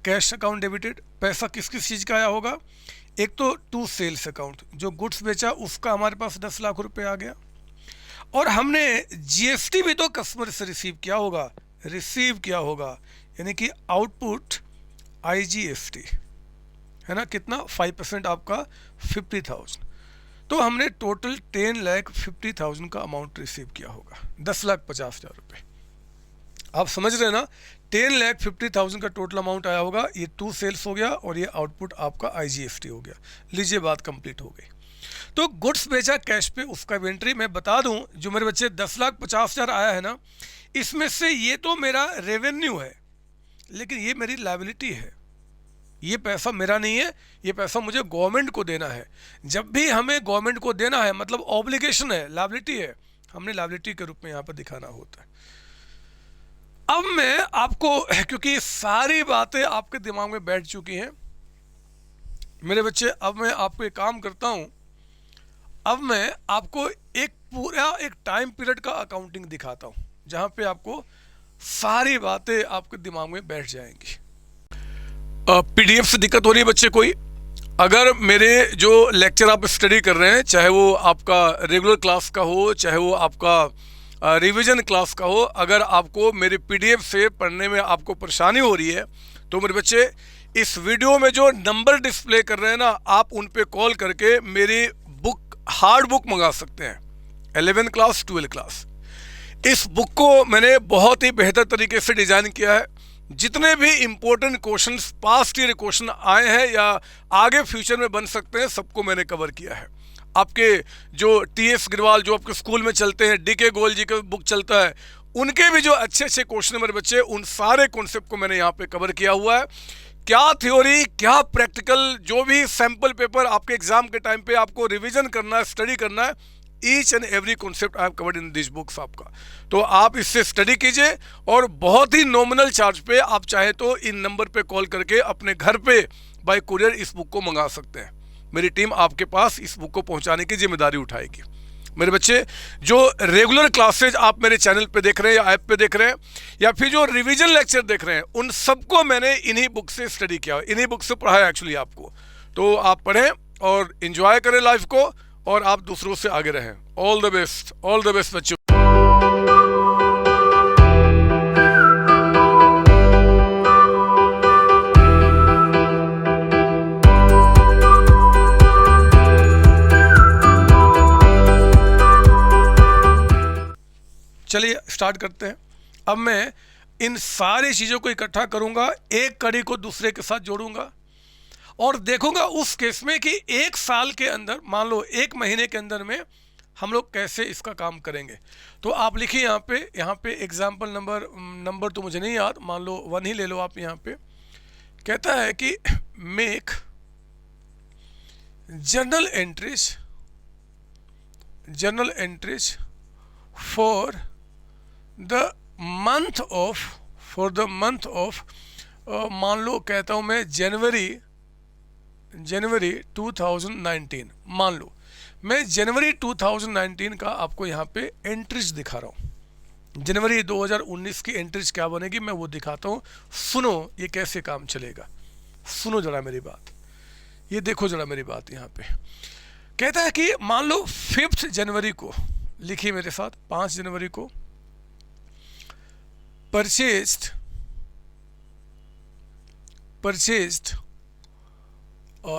Speaker 1: कैश अकाउंट डेबिटेड। पैसा किस किस चीज़ का आया होगा? एक तो टू सेल्स अकाउंट, जो गुड्स बेचा उसका हमारे पास 10 लाख रुपए आ गया, और हमने जीएसटी भी तो कस्टमर से रिसीव किया होगा, यानी कि आउटपुट आईजीएसटी है ना, कितना? 5% आपका 50,000। तो हमने टोटल 10,50,000 का अमाउंट रिसीव किया होगा, 10,50,000 रुपये। आप समझ रहे हैं ना, 10,50,000 का टोटल अमाउंट आया होगा। ये टू सेल्स हो गया और ये आउटपुट आपका आईजीएसटी हो गया। लीजिए बात कंप्लीट हो गई। तो गुड्स बेचा कैश पे, उसका इन्वेंट्री मैं बता दूं, जो मेरे बच्चे 10,50,000 आया है ना, इसमें से ये तो मेरा रेवेन्यू है, लेकिन ये मेरी लायबिलिटी है। ये पैसा मेरा नहीं है, ये पैसा मुझे गवर्नमेंट को देना है। जब भी हमें गवर्नमेंट को देना है मतलब ऑब्लिगेशन है, लायबिलिटी है, हमने लायबिलिटी के रूप में यहाँ पर दिखाना होता है। अब मैं आपको, क्योंकि सारी बातें आपके दिमाग में बैठ चुकी हैं मेरे बच्चे, अब मैं आपको एक काम करता हूँ, अब मैं आपको एक पूरा एक टाइम पीरियड का अकाउंटिंग दिखाता हूँ, जहाँ पे आपको सारी बातें आपके दिमाग में बैठ जाएंगी। पीडीएफ से दिक्कत हो रही है बच्चे कोई? अगर मेरे जो लेक्चर आप स्टडी कर रहे हैं, चाहे वो आपका रेगुलर क्लास का हो, चाहे वो आपका रिवीजन क्लास का हो, अगर आपको मेरे पीडीएफ से पढ़ने में आपको परेशानी हो रही है, तो मेरे बच्चे इस वीडियो में जो नंबर डिस्प्ले कर रहे हैं ना, आप उन पे कॉल करके मेरी बुक, हार्ड बुक मंगा सकते हैं, 11 क्लास 12 क्लास। इस बुक को मैंने बहुत ही बेहतर तरीके से डिज़ाइन किया है। जितने भी important questions, past year question आए हैं या आगे फ्यूचर में बन सकते हैं, सबको मैंने कवर किया है। आपके जो टीएस गिरवाल, जो आपके स्कूल में चलते हैं, डीके गोयल जी का बुक चलता है, उनके भी जो अच्छे अच्छे क्वेश्चन है मेरे बच्चे, उन सारे कॉन्सेप्ट को मैंने यहाँ पे कवर किया हुआ है। क्या थ्योरी, क्या प्रैक्टिकल, जो भी सैम्पल पेपर आपके एग्जाम के टाइम पे आपको रिविजन करना है, स्टडी करना है, each and every concept I have covered in this books आपका। तो आप इससे स्टडी कीजिए और बहुत ही नॉमिनल चार्ज पे आप चाहे तो इन नंबर पे कॉल करके अपने घर पे बाय कुरियर इस बुक को मंगा सकते हैं। मेरी टीम आपके पास इस बुक को पहुंचाने की जिम्मेदारी उठाएगी। मेरे बच्चे, जो रेगुलर क्लासेज आप मेरे चैनल पे देख रहे हैं या ऐप पे देख रहे हैं, या फिर जो रिवीजन लेक्चर देख रहे हैं, उन सबको मैंने इन्हीं बुक से स्टडी किया, इन्हीं बुक से पढ़ाया एक्चुअली आपको। तो आप पढ़ें और एंजॉय करें लाइफ को, और आप दूसरों से आगे रहें। All the best, all the best बच्चों। चलिए स्टार्ट करते हैं। अब मैं इन सारी चीज़ों को इकट्ठा करूंगा, एक कड़ी को दूसरे के साथ जोड़ूंगा और देखूंगा उस केस में कि एक साल के अंदर, मान लो एक महीने के अंदर में हम लोग कैसे इसका काम करेंगे। तो आप लिखिए यहाँ पे एग्जाम्पल नंबर तो मुझे नहीं याद, मान लो 1 ही ले लो आप। यहाँ पे कहता है कि make journal entries for the month of मान लो कहता हूँ मैं जनवरी 2019। मान लो मैं जनवरी 2019 का आपको यहाँ पे एंट्रीज दिखा रहा हूँ। जनवरी 2019 की एंट्रीज क्या बनेगी मैं वो दिखाता हूँ। सुनो ये कैसे काम चलेगा, सुनो जरा मेरी बात, ये देखो जरा मेरी बात। यहाँ पे कहता है कि मान लो 5 जनवरी को, लिखिए मेरे साथ, 5 जनवरी को परचेज्ड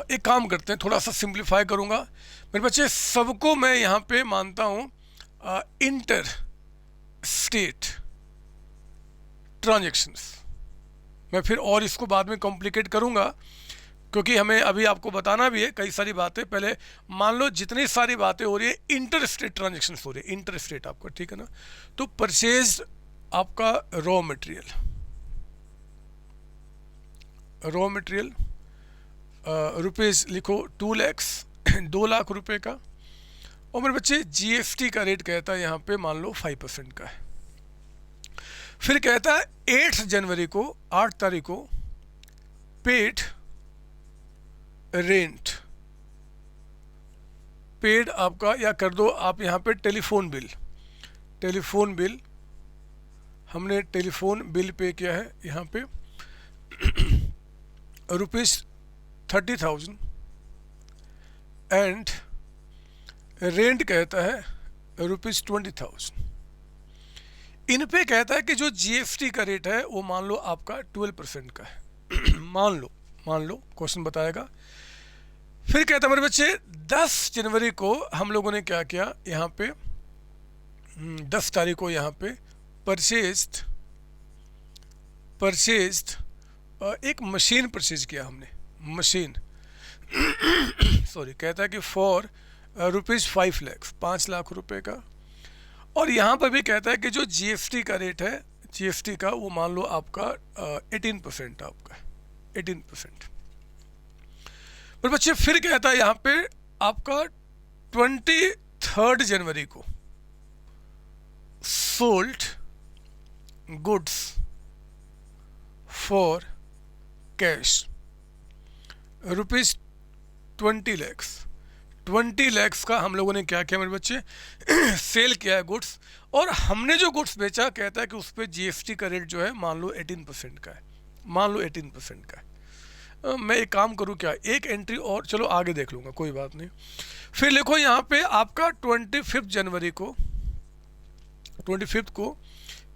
Speaker 1: एक काम करते हैं, थोड़ा सा सिंप्लीफाई करूंगा मेरे बच्चे। सबको मैं यहाँ पे मानता हूँ इंटर स्टेट ट्रांजैक्शंस। मैं फिर और इसको बाद में कॉम्प्लिकेट करूंगा, क्योंकि हमें अभी आपको बताना भी है कई सारी बातें। पहले मान लो जितनी सारी बातें हो रही है इंटर स्टेट ट्रांजैक्शंस हो रही है, इंटर स्टेट आपका, ठीक है ना। तो परचेज आपका रॉ मटेरियल रुपीज़ लिखो 2 lakhs 2 लाख रुपए का, और मेरे बच्चे जीएसटी का रेट कहता है यहाँ पे मान लो 5% का है। फिर कहता है 8 जनवरी को, 8 तारीख को पेड रेंट, पेड आपका, या कर दो आप यहाँ पे टेलीफोन बिल, टेलीफोन बिल हमने टेलीफोन बिल पे किया है यहाँ पे ₹30,000 एंड रेंट कहता है ₹20,000। इन पे कहता है कि जो जीएसटी का रेट है वो मान लो आपका 12% का है मान लो क्वेश्चन बताएगा। फिर कहता है मेरे बच्चे 10 जनवरी को हम लोगों ने क्या किया यहाँ पे, 10 तारीख को यहाँ पे परचेज्ड एक मशीन परचेज किया हमने, मशीन सॉरी, कहता है कि फॉर ₹5 लाख, 5 लाख रुपए का। और यहाँ पर भी कहता है कि जो जीएसटी का रेट है, जीएसटी का वो मान लो आपका 18% आपका 18%। पर बच्चे फिर कहता है यहाँ पे आपका 23 जनवरी को sold goods for cash ₹20 lakhs, 20 lakhs का हम लोगों ने क्या किया मेरे बच्चे सेल किया है गुड्स। और हमने जो गुड्स बेचा कहता है कि उस पर जीएसटी का रेट जो है मान लो 18% का है, मान लो 18% का है। मैं एक काम करूँ क्या, एक एंट्री और, चलो आगे देख लूँगा कोई बात नहीं। फिर लिखो यहाँ पे आपका 25 जनवरी को, 25 को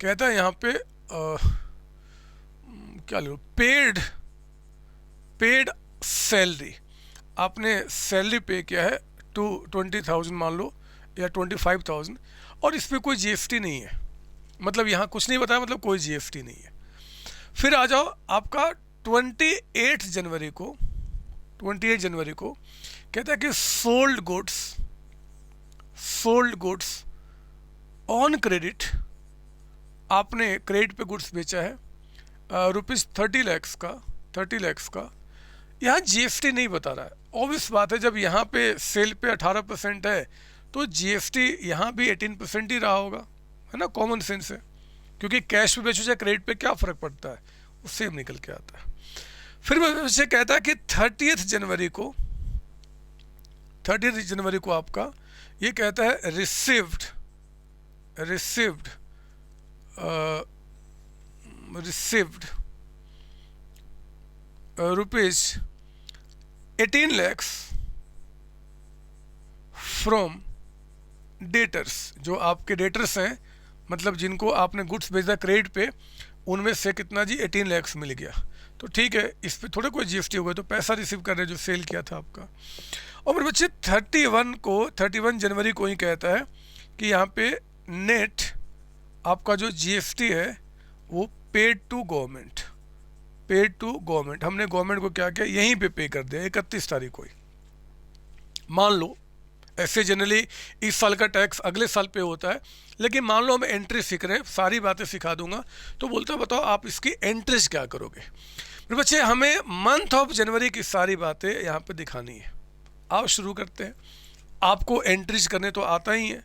Speaker 1: कहता है यहाँ पे क्या लिखो, पेड सैलरी, आपने सैलरी पे किया है 20,000 मान लो या 25,000, और इस पर कोई जीएसटी नहीं है, मतलब यहाँ कुछ नहीं बताया, मतलब कोई जीएसटी नहीं है। फिर आ जाओ आपका 28 जनवरी को, 28 जनवरी को कहता है कि सोल्ड गुड्स ऑन क्रेडिट, आपने क्रेडिट पे गुड्स बेचा है ₹30 lakhs का, 30 lakhs का। यहाँ जीएसटी नहीं बता रहा है, ऑब्वियस बात है, जब यहाँ पे सेल पे 18% है तो जीएसटी यहाँ भी 18% ही रहा होगा, है ना, कॉमन सेंस है, क्योंकि कैश पे बेचो चाहे क्रेडिट पे क्या फ़र्क पड़ता है, उससे हम निकल के आता है। फिर मुझसे कहता है कि 30 जनवरी को आपका ये कहता है रिसीव्ड ₹18 lakhs फ्रॉम डेटर्स, जो आपके डेटर्स हैं, मतलब जिनको आपने गुड्स भेजा क्रेडिट पे, उनमें से कितना जी 18 lakhs मिल गया। तो ठीक है, इस पे थोड़े कोई जीएसटी होगा, तो पैसा रिसीव कर रहे जो सेल किया था आपका। और मेरे बच्चे 31 जनवरी को ही कहता है कि यहाँ पे नेट आपका जो जीएसटी है वो पेड टू गवर्नमेंट, हमने गवर्नमेंट को क्या किया, यहीं पे पे कर दिया 31 तारीख को ही। मान लो ऐसे जनरली इस साल का टैक्स अगले साल पे होता है, लेकिन मान लो हम एंट्री सीख रहे हैं, सारी बातें सिखा दूंगा, तो बोलता बताओ आप इसकी एंट्रीज क्या करोगे। मेरे बच्चे हमें मंथ ऑफ जनवरी की सारी बातें यहाँ पे दिखानी है। आओ शुरू करते हैं। आपको एंट्रीज करने तो आता ही है।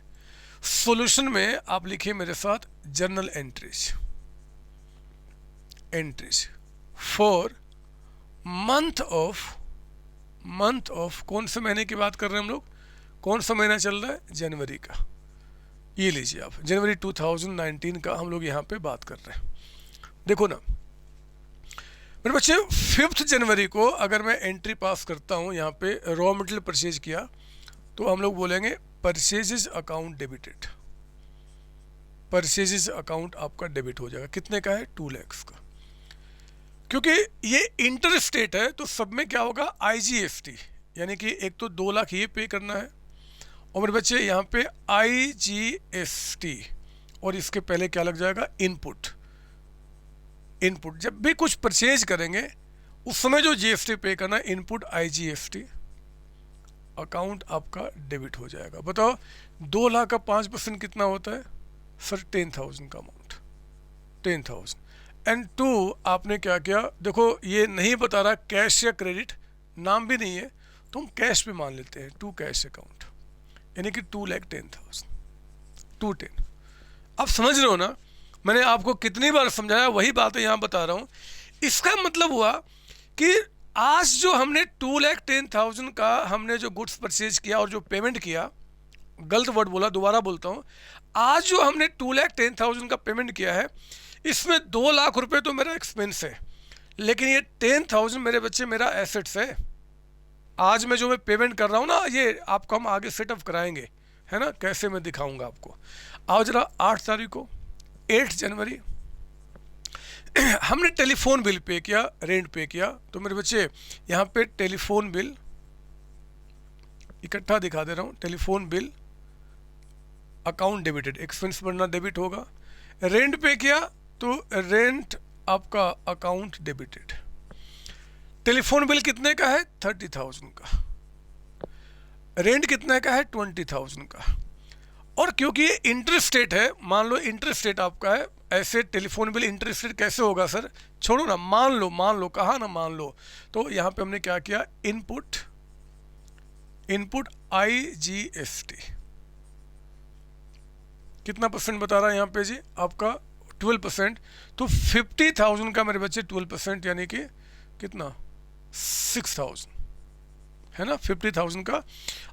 Speaker 1: सॉल्यूशन में आप लिखिए मेरे साथ journal entries for month of कौन से महीने की बात कर रहे हैं हम लोग, कौन सा महीना चल रहा है, जनवरी का। ये लीजिए आप, जनवरी 2019 का हम लोग यहाँ पे बात कर रहे हैं। देखो ना मेरे बच्चे 5 जनवरी को अगर मैं एंट्री पास करता हूँ यहाँ पे, रॉ मटेरियल परचेज किया, तो हम लोग बोलेंगे purchases account debited, purchases account आपका डेबिट हो जाएगा। कितने का है, 2 lakhs का। क्योंकि ये इंटर स्टेट है तो सब में क्या होगा, आईजीएसटी, यानी कि एक तो 2 लाख ये पे करना है, और मेरे बच्चे यहाँ पे आईजीएसटी, और इसके पहले क्या लग जाएगा, इनपुट। जब भी कुछ परचेज करेंगे उस समय जो जीएसटी पे करना, इनपुट आईजीएसटी, अकाउंट आपका डेबिट हो जाएगा। बताओ 2 लाख का 5% कितना होता है सर, 10,000 का अमाउंट, 10,000। एंड 2 आपने क्या किया, देखो ये नहीं बता रहा कैश या क्रेडिट, नाम भी नहीं है, तो हम कैश पे मान लेते हैं, टू कैश अकाउंट, यानी कि 2,10,000, 210। आप समझ रहे हो ना, मैंने आपको कितनी बार समझाया, वही बातें यहाँ बता रहा हूँ। इसका मतलब हुआ कि आज जो हमने 2,10,000 का हमने जो गुड्स परचेज किया और जो पेमेंट किया, गलत वर्ड बोला, दोबारा बोलता हूँ, आज जो हमने 2,10,000 का पेमेंट किया है, इसमें 2 लाख रुपए तो मेरा एक्सपेंस है, लेकिन ये 10,000 मेरे बच्चे मेरा एसेट्स है। आज मैं जो मैं पेमेंट कर रहा हूँ ना, ये आपको हम आगे सेटअप कराएंगे, है ना, कैसे मैं दिखाऊंगा आपको। आओ जरा 8 तारीख को, 8 जनवरी हमने टेलीफोन बिल पे किया, रेंट पे किया। तो मेरे बच्चे यहाँ पे टेलीफोन बिल इकट्ठा दिखा दे रहा हूँ, telephone bill account debited, expense बढ़ना डेबिट होगा। रेंट पे किया तो रेंट आपका अकाउंट डेबिटेड। टेलीफोन बिल कितने का है? 30,000 का। रेंट कितने का है? 20,000 का। और क्योंकि ये इंटरेस्ट रेट है, मान लो इंटरेस्ट रेट आपका है, ऐसे टेलीफोन बिल इंटरेस्ट रेट कैसे होगा सर? छोड़ो ना, मान लो कहा ना मान लो। तो यहाँ पे हमने क्या किया, इनपुट IGST कितना परसेंट बता रहा है यहाँ पे जी आपका? 12%। तो 50,000 का मेरे बच्चे 12%, यानी कि कितना? 6,000, है ना, 50,000 का।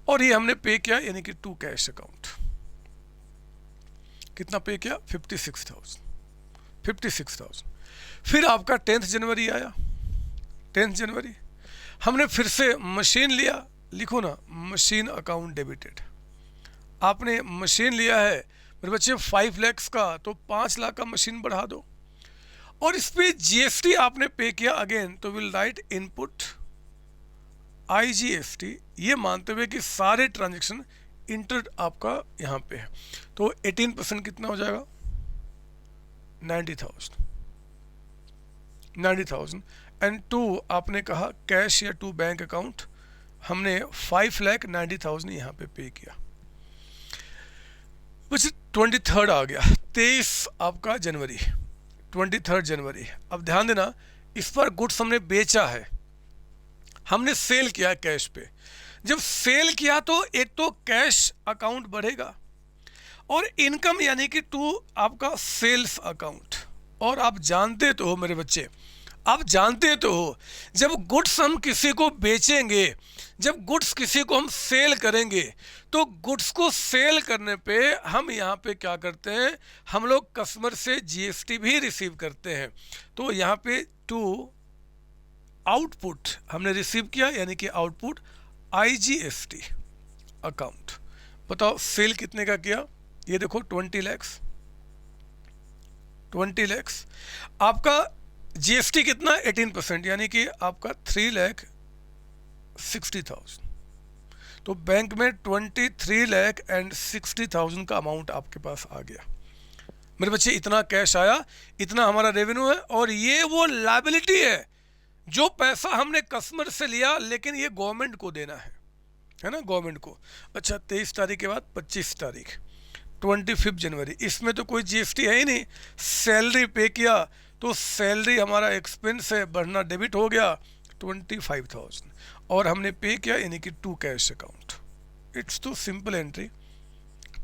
Speaker 1: और ये हमने पे किया, यानी कि टू कैश अकाउंट। कितना पे किया? 56,000। फिर आपका 10 जनवरी आया। 10 जनवरी हमने फिर से मशीन लिया, लिखो ना, मशीन अकाउंट डेबिटेड। आपने मशीन लिया है मेरे बच्चे 5 लाख का, तो 5 लाख का मशीन बढ़ा दो। और इस पे GST आपने पे किया अगेन, तो विल राइट इनपुट IGST, ये मानते हुए कि सारे ट्रांजेक्शन इंटर आपका यहाँ पे है। तो 18% कितना हो जाएगा? 90,000। एंड टू आपने कहा कैश या टू बैंक अकाउंट, हमने 5,90,000 यहाँ पे किया। बस 23 आ गया, 23 आपका जनवरी, 23 जनवरी। अब ध्यान देना, इस पर गुड्स हमने बेचा है, हमने सेल किया कैश पे। जब सेल किया तो एक तो कैश अकाउंट बढ़ेगा, और इनकम यानी कि टू आपका सेल्स अकाउंट। और आप जानते तो हो मेरे बच्चे, आप जानते तो हो, जब गुड्स हम किसी को बेचेंगे, जब गुड्स किसी को हम सेल करेंगे, तो गुड्स को सेल करने पे हम यहाँ पे क्या करते हैं, हम लोग कस्टमर से GST भी रिसीव करते हैं। तो यहाँ पे टू आउटपुट हमने रिसीव किया, यानी कि आउटपुट IGST अकाउंट। बताओ सेल कितने का किया? ये देखो 20 लाख। आपका GST कितना? 18%, यानी कि आपका 3,60,000। तो बैंक में 23,60,000 का अमाउंट आपके पास आ गया। मेरे बच्चे इतना कैश आया, इतना हमारा रेवेन्यू है। और ये वो लायबिलिटी है, जो पैसा हमने कस्टमर से लिया, लेकिन ये गवर्नमेंट को देना है ना, गवर्नमेंट को। अच्छा, 23 तारीख के बाद 25 तारीख 25 जनवरी, इसमें तो कोई GST है ही नहीं। सैलरी पे किया, तो सैलरी हमारा एक्सपेंस है, बढ़ना डेबिट हो गया 25,000। और हमने पे किया, यानी कि टू कैश अकाउंट। इट्स तो सिंपल एंट्री,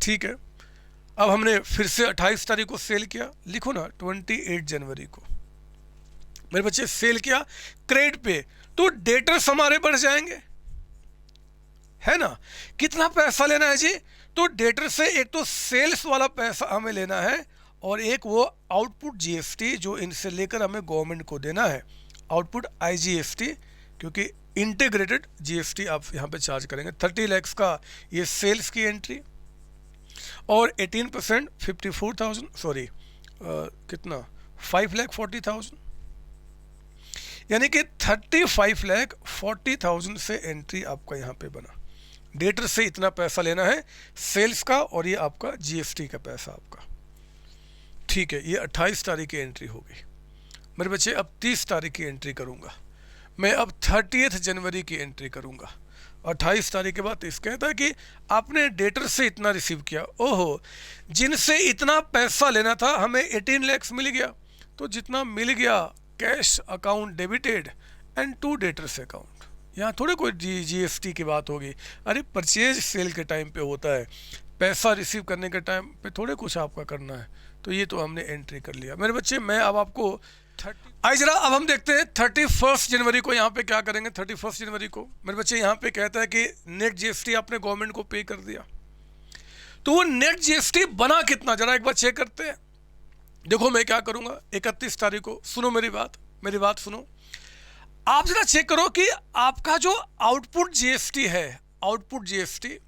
Speaker 1: ठीक है। अब हमने फिर से 28 तारीख को सेल किया, लिखो ना 28 जनवरी को मेरे बच्चे सेल किया क्रेडिट पे, तो डेटर्स हमारे बढ़ जाएंगे, है ना। कितना पैसा लेना है जी? तो डेटर से एक तो सेल्स वाला पैसा हमें लेना है, और एक वो आउटपुट GST जो इनसे लेकर हमें गवर्नमेंट को देना है, आउटपुट IGST, क्योंकि इंटीग्रेटेड GST आप यहाँ पे चार्ज करेंगे। 30 लाख का ये सेल्स की एंट्री, और 18% 54,000, सॉरी कितना, 5,40,000, यानी कि 35,40,000 से एंट्री आपका यहाँ पे बना। डेटर से इतना पैसा लेना है सेल्स का, और ये आपका GST का पैसा आपका, ठीक है। ये 28 तारीख की एंट्री हो गई मेरे बच्चे। अब 30 तारीख की एंट्री करूँगा मैं, अब 30 जनवरी की एंट्री करूँगा। 28 तारीख के बाद इस कहता है कि आपने डेटर से इतना रिसीव किया, ओहो, जिनसे इतना पैसा लेना था हमें 18 लाख मिल गया। तो जितना मिल गया cash account debited and to debtors account, यहाँ थोड़े कोई जीएसटी की बात होगी। अरे परचेज सेल के टाइम पे होता है, पैसा रिसीव करने के टाइम पे थोड़े कुछ आपका करना है। तो ये तो हमने एंट्री कर लिया मेरे बच्चे। मैं अब आपको 30 जरा अब हम देखते हैं 31 जनवरी को यहाँ पे क्या करेंगे। 31 जनवरी को मेरे बच्चे यहाँ पे कहता है कि नेट जीएसटी आपने गवर्नमेंट को पे कर दिया। तो वो नेट जीएसटी बना कितना, जरा एक बार चेक करते हैं। देखो मैं क्या करूँगा 31 तारीख को, सुनो मेरी बात सुनो। आप जरा चेक करो कि आपका जो आउटपुट जीएसटी है, आउटपुट जीएसटी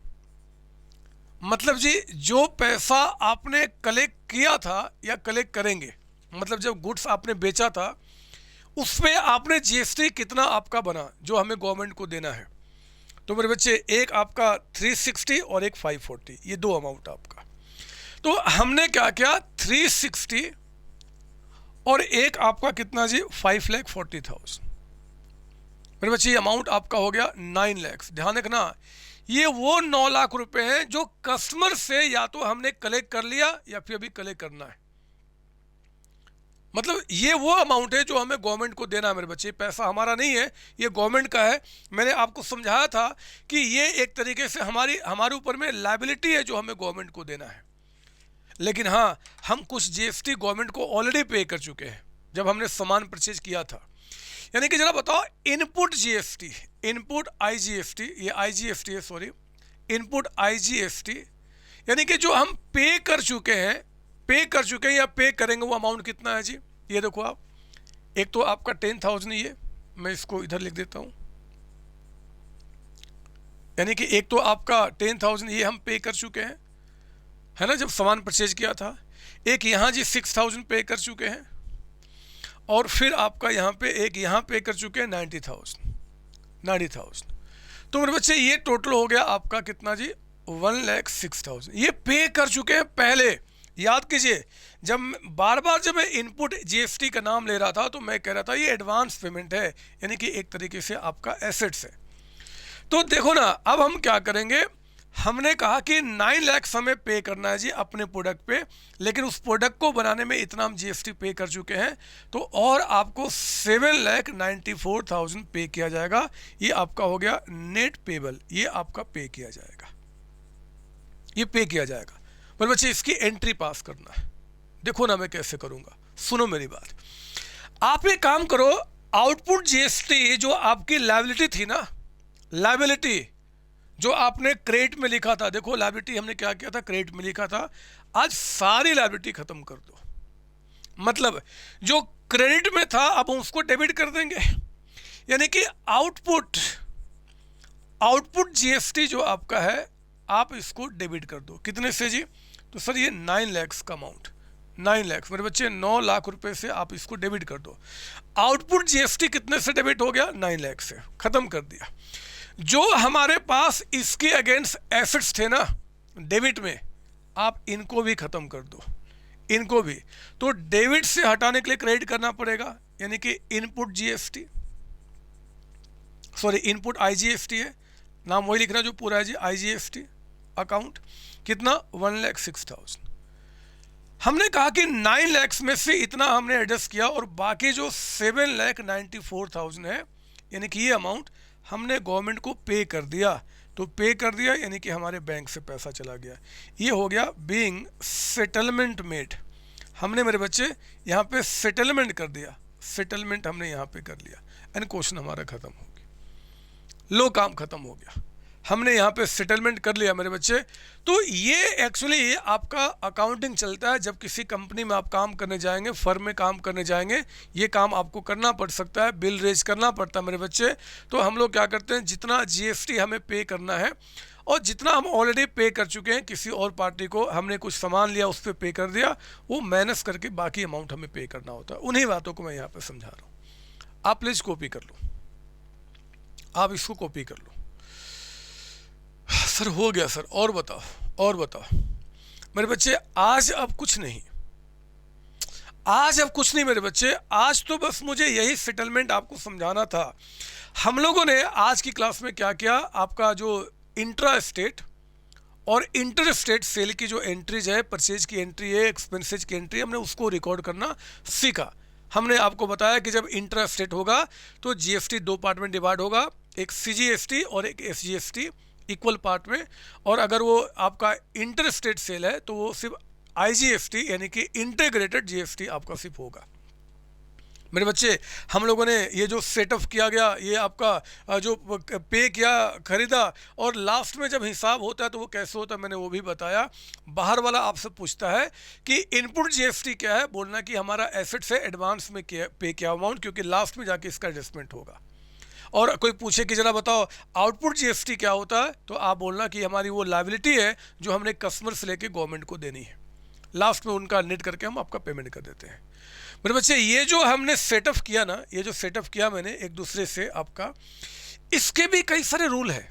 Speaker 1: मतलब जी जो पैसा आपने कलेक्ट किया था या कलेक्ट करेंगे, मतलब जब गुड्स आपने बेचा था उस पे आपने जीएसटी कितना आपका बना जो हमें गवर्नमेंट को देना है। तो मेरे बच्चे एक आपका 360 और एक 540, ये दो अमाउंट आपका। तो हमने क्या किया 360 और एक आपका कितना जी 5,40,000। मेरे बच्चे ये अमाउंट आपका हो गया 9 लाख। ध्यान रखना ये वो 9 लाख रुपए हैं जो कस्टमर से या तो हमने कलेक्ट कर लिया या फिर अभी कलेक्ट करना है। मतलब ये वो अमाउंट है जो हमें गवर्नमेंट को देना है मेरे बच्चे। पैसा हमारा नहीं है, ये गवर्नमेंट का है। मैंने आपको समझाया था कि ये एक तरीके से हमारे ऊपर में लायबिलिटी है जो हमें गवर्नमेंट को देना है। लेकिन हाँ, हम कुछ जीएसटी गवर्नमेंट को ऑलरेडी पे कर चुके हैं जब हमने सामान परचेज किया था। यानी कि जरा बताओ इनपुट जीएसटी, इनपुट आईजीएसटी, ये आईजीएसटी है सॉरी, इनपुट आईजीएसटी यानी कि जो हम पे कर चुके हैं या पे करेंगे वो अमाउंट कितना है जी। ये देखो आप, एक तो आपका 10,000 ही है, मैं इसको इधर लिख देता हूं। यानी कि एक तो आपका 10,000 ये हम पे कर चुके हैं, है ना, जब सामान परचेज किया था। एक यहाँ जी 6,000 पे कर चुके हैं और फिर आपका यहाँ पे एक यहाँ पे कर चुके हैं 90,000। तो मेरे बच्चे ये टोटल हो गया आपका कितना जी 1,06,000। ये पे कर चुके हैं पहले। याद कीजिए जब बार जब मैं इनपुट जीएसटी का नाम ले रहा था तो मैं कह रहा था ये एडवांस पेमेंट है, यानी कि एक तरीके से आपका एसेट्स है। तो देखो ना अब हम क्या करेंगे, हमने कहा कि 9 लाख हमें पे करना है जी अपने प्रोडक्ट पे, लेकिन उस प्रोडक्ट को बनाने में इतना हम जीएसटी पे कर चुके हैं तो और आपको 7,94,000 पे किया जाएगा। ये आपका हो गया नेट पेबल, ये आपका पे किया जाएगा, ये पे किया जाएगा। पर बच्चे इसकी एंट्री पास करना है। देखो ना मैं कैसे करूंगा, सुनो मेरी बात। आप एक काम करो, आउटपुट जीएसटी जो आपकी लायबिलिटी थी ना, लायबिलिटी जो आपने क्रेडिट में लिखा था, देखो लायबिलिटी हमने क्या किया था क्रेडिट में लिखा था, आज सारी लायबिलिटी खत्म कर दो। मतलब जो क्रेडिट में था अब उसको डेबिट कर देंगे। यानी कि आउटपुट जीएसटी जो आपका है आप इसको डेबिट कर दो। कितने से जी, तो सर ये 9 लाख का अमाउंट, 9 लाख मेरे बच्चे 9 लाख रुपए से आप इसको डेबिट कर दो। आउटपुट जीएसटी कितने से डेबिट हो गया 9 लाख से, खत्म कर दिया। जो हमारे पास इसके अगेंस्ट एसेट्स थे ना डेबिट में, आप इनको भी खत्म कर दो, इनको भी। तो डेबिट से हटाने के लिए क्रेडिट करना पड़ेगा, यानी कि input GST sorry input IGST है, नाम वही लिखना जो पूरा है जी, आईजीएसटी अकाउंट कितना 1,06,000। हमने कहा कि 9 लाख में से इतना हमने एडजस्ट किया और बाकी जो 7,94,000 है यानी कि ये अमाउंट हमने गवर्नमेंट को पे कर दिया। तो पे कर दिया यानी कि हमारे बैंक से पैसा चला गया। ये हो गया बीइंग सेटलमेंट मेड। हमने मेरे बच्चे यहाँ पे सेटलमेंट कर दिया, सेटलमेंट हमने यहाँ पे कर लिया एंड क्वेश्चन हमारा खत्म हो गया, लो काम खत्म हो गया। हमने यहाँ पे सेटलमेंट कर लिया मेरे बच्चे। तो ये एक्चुअली आपका अकाउंटिंग चलता है जब किसी कंपनी में आप काम करने जाएंगे, फर्म में काम करने जाएंगे, ये काम आपको करना पड़ सकता है, बिल रेज करना पड़ता है मेरे बच्चे। तो हम लोग क्या करते हैं, जितना जीएसटी हमें पे करना है और जितना हम ऑलरेडी पे कर चुके हैं किसी और पार्टी को, हमने कुछ सामान लिया उस पर पे कर दिया, वो माइनस करके बाकी अमाउंट हमें पे करना होता है। उन्हीं बातों को मैं यहाँ पर समझा रहा हूँ। आप प्लीज़ कॉपी कर लो, आप इसको कॉपी कर लो। सर हो गया सर, और बताओ और बताओ मेरे बच्चे। आज अब कुछ नहीं, आज अब कुछ नहीं मेरे बच्चे। आज तो बस मुझे यही सेटलमेंट आपको समझाना था। हम लोगों ने आज की क्लास में क्या किया, आपका जो इंट्रा स्टेट और इंटर स्टेट सेल की जो एंट्रीज है, परचेज की एंट्री है, एक्सपेंसेज की एंट्री, हमने उसको रिकॉर्ड करना सीखा। हमने आपको बताया कि जब इंट्रा स्टेट होगा तो जीएसटी 2 पार्ट में डिवाइड होगा, एक CGST और एक SGST इक्वल पार्ट में, और अगर वो आपका इंटर स्टेट सेल है तो वो सिर्फ IGST यानी कि इंटीग्रेटेड GST आपका सिर्फ होगा। मेरे बच्चे, हम लोगों ने ये जो सेटअप किया गया, ये आपका जो पे किया, खरीदा, और लास्ट में जब हिसाब होता है तो वो कैसे होता है मैंने वो भी बताया। बाहर वाला आपसे पूछता है कि इनपुट GST क्या है, बोलना कि हमारा एसेट से एडवांस में पे किया अमाउंट, क्योंकि लास्ट में जाके इसका एडजस्टमेंट होगा। और कोई पूछे कि जरा बताओ आउटपुट GST क्या होता है, तो आप बोलना कि हमारी वो लायबिलिटी है जो हमने कस्टमर से लेके गवर्नमेंट को देनी है, लास्ट में उनका नेट करके हम आपका पेमेंट कर देते हैं। मेरे बच्चे, ये जो हमने सेटअप किया ना, ये जो सेटअप किया मैंने एक दूसरे से आपका, इसके भी कई सारे रूल हैं,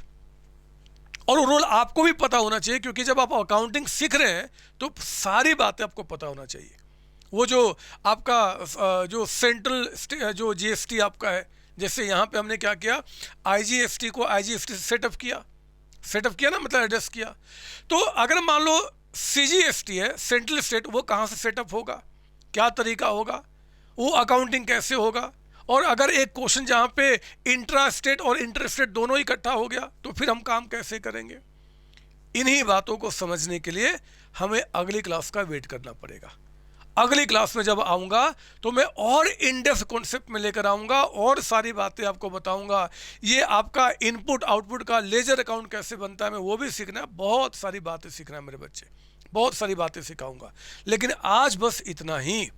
Speaker 1: और वो रूल आपको भी पता होना चाहिए, क्योंकि जब आप अकाउंटिंग सीख रहे हैं तो सारी बातें आपको पता होना चाहिए। वो जो आपका जो सेंट्रल जो GST आपका है, जैसे यहाँ पे हमने क्या किया, IGST को IGST से सेटअप किया ना, मतलब एडजस्ट किया। तो अगर मान लो CGST है, सेंट्रल स्टेट, वो कहाँ से सेटअप होगा, क्या तरीका होगा, वो अकाउंटिंग कैसे होगा, और अगर एक क्वेश्चन जहाँ पे इंट्रा स्टेट और इंटर स्टेट दोनों इकट्ठा हो गया तो फिर हम काम कैसे करेंगे। इन्हीं बातों को समझने के लिए हमें अगली क्लास का वेट करना पड़ेगा। अगली क्लास में जब आऊँगा तो मैं और इन डेप्थ कॉन्सेप्ट में लेकर आऊँगा और सारी बातें आपको बताऊँगा। ये आपका इनपुट आउटपुट का लेजर अकाउंट कैसे बनता है, मैं वो भी सीखना है, बहुत सारी बातें सीखना है मेरे बच्चे, बहुत सारी बातें सिखाऊंगा। लेकिन आज बस इतना ही।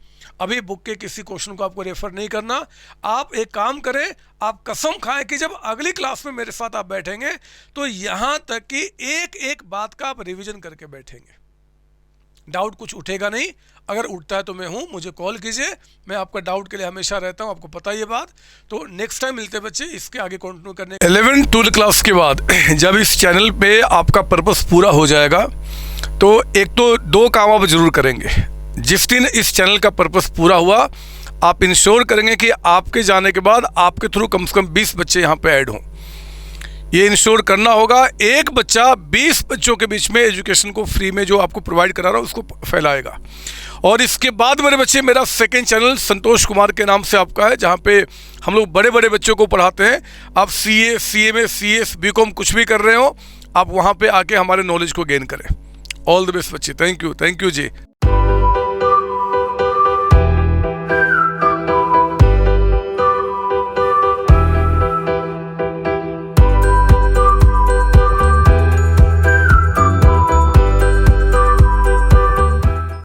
Speaker 1: अभी बुक के किसी क्वेश्चन को आपको रेफर नहीं करना। आप एक काम करें, आप कसम खाएं कि जब अगली क्लास में मेरे साथ आप बैठेंगे तो यहाँ तक कि एक एक बात का आप रिवीजन करके बैठेंगे, डाउट कुछ उठेगा नहीं। अगर उठता है तो मैं हूँ, मुझे कॉल कीजिए, मैं आपका डाउट के लिए हमेशा रहता हूँ, आपको पता ये बात। तो नेक्स्ट टाइम मिलते हैं बच्चे, इसके आगे कंटिन्यू करने। 11-12 क्लास के बाद जब इस चैनल पे आपका पर्पस पूरा हो जाएगा तो एक तो दो काम आप जरूर करेंगे। जिस दिन इस चैनल का पर्पस पूरा हुआ, आप इंश्योर करेंगे कि आपके जाने के बाद आपके थ्रू कम से कम 20 बच्चे यहाँ पे ऐड हों। ये इंश्योर करना होगा, एक बच्चा 20 बच्चों के बीच में एजुकेशन को फ्री में जो आपको प्रोवाइड करा रहा है उसको फैलाएगा। और इसके बाद मेरे बच्चे, मेरा सेकंड चैनल संतोष कुमार के नाम से आपका है, जहाँ पे हम लोग बड़े बड़े बच्चों को पढ़ाते हैं। आप CA, CMA, CS, BCom कुछ भी कर रहे हो, आप वहाँ पे आके हमारे नॉलेज को गेन करें। ऑल द बेस्ट बच्चे, थैंक यू जी।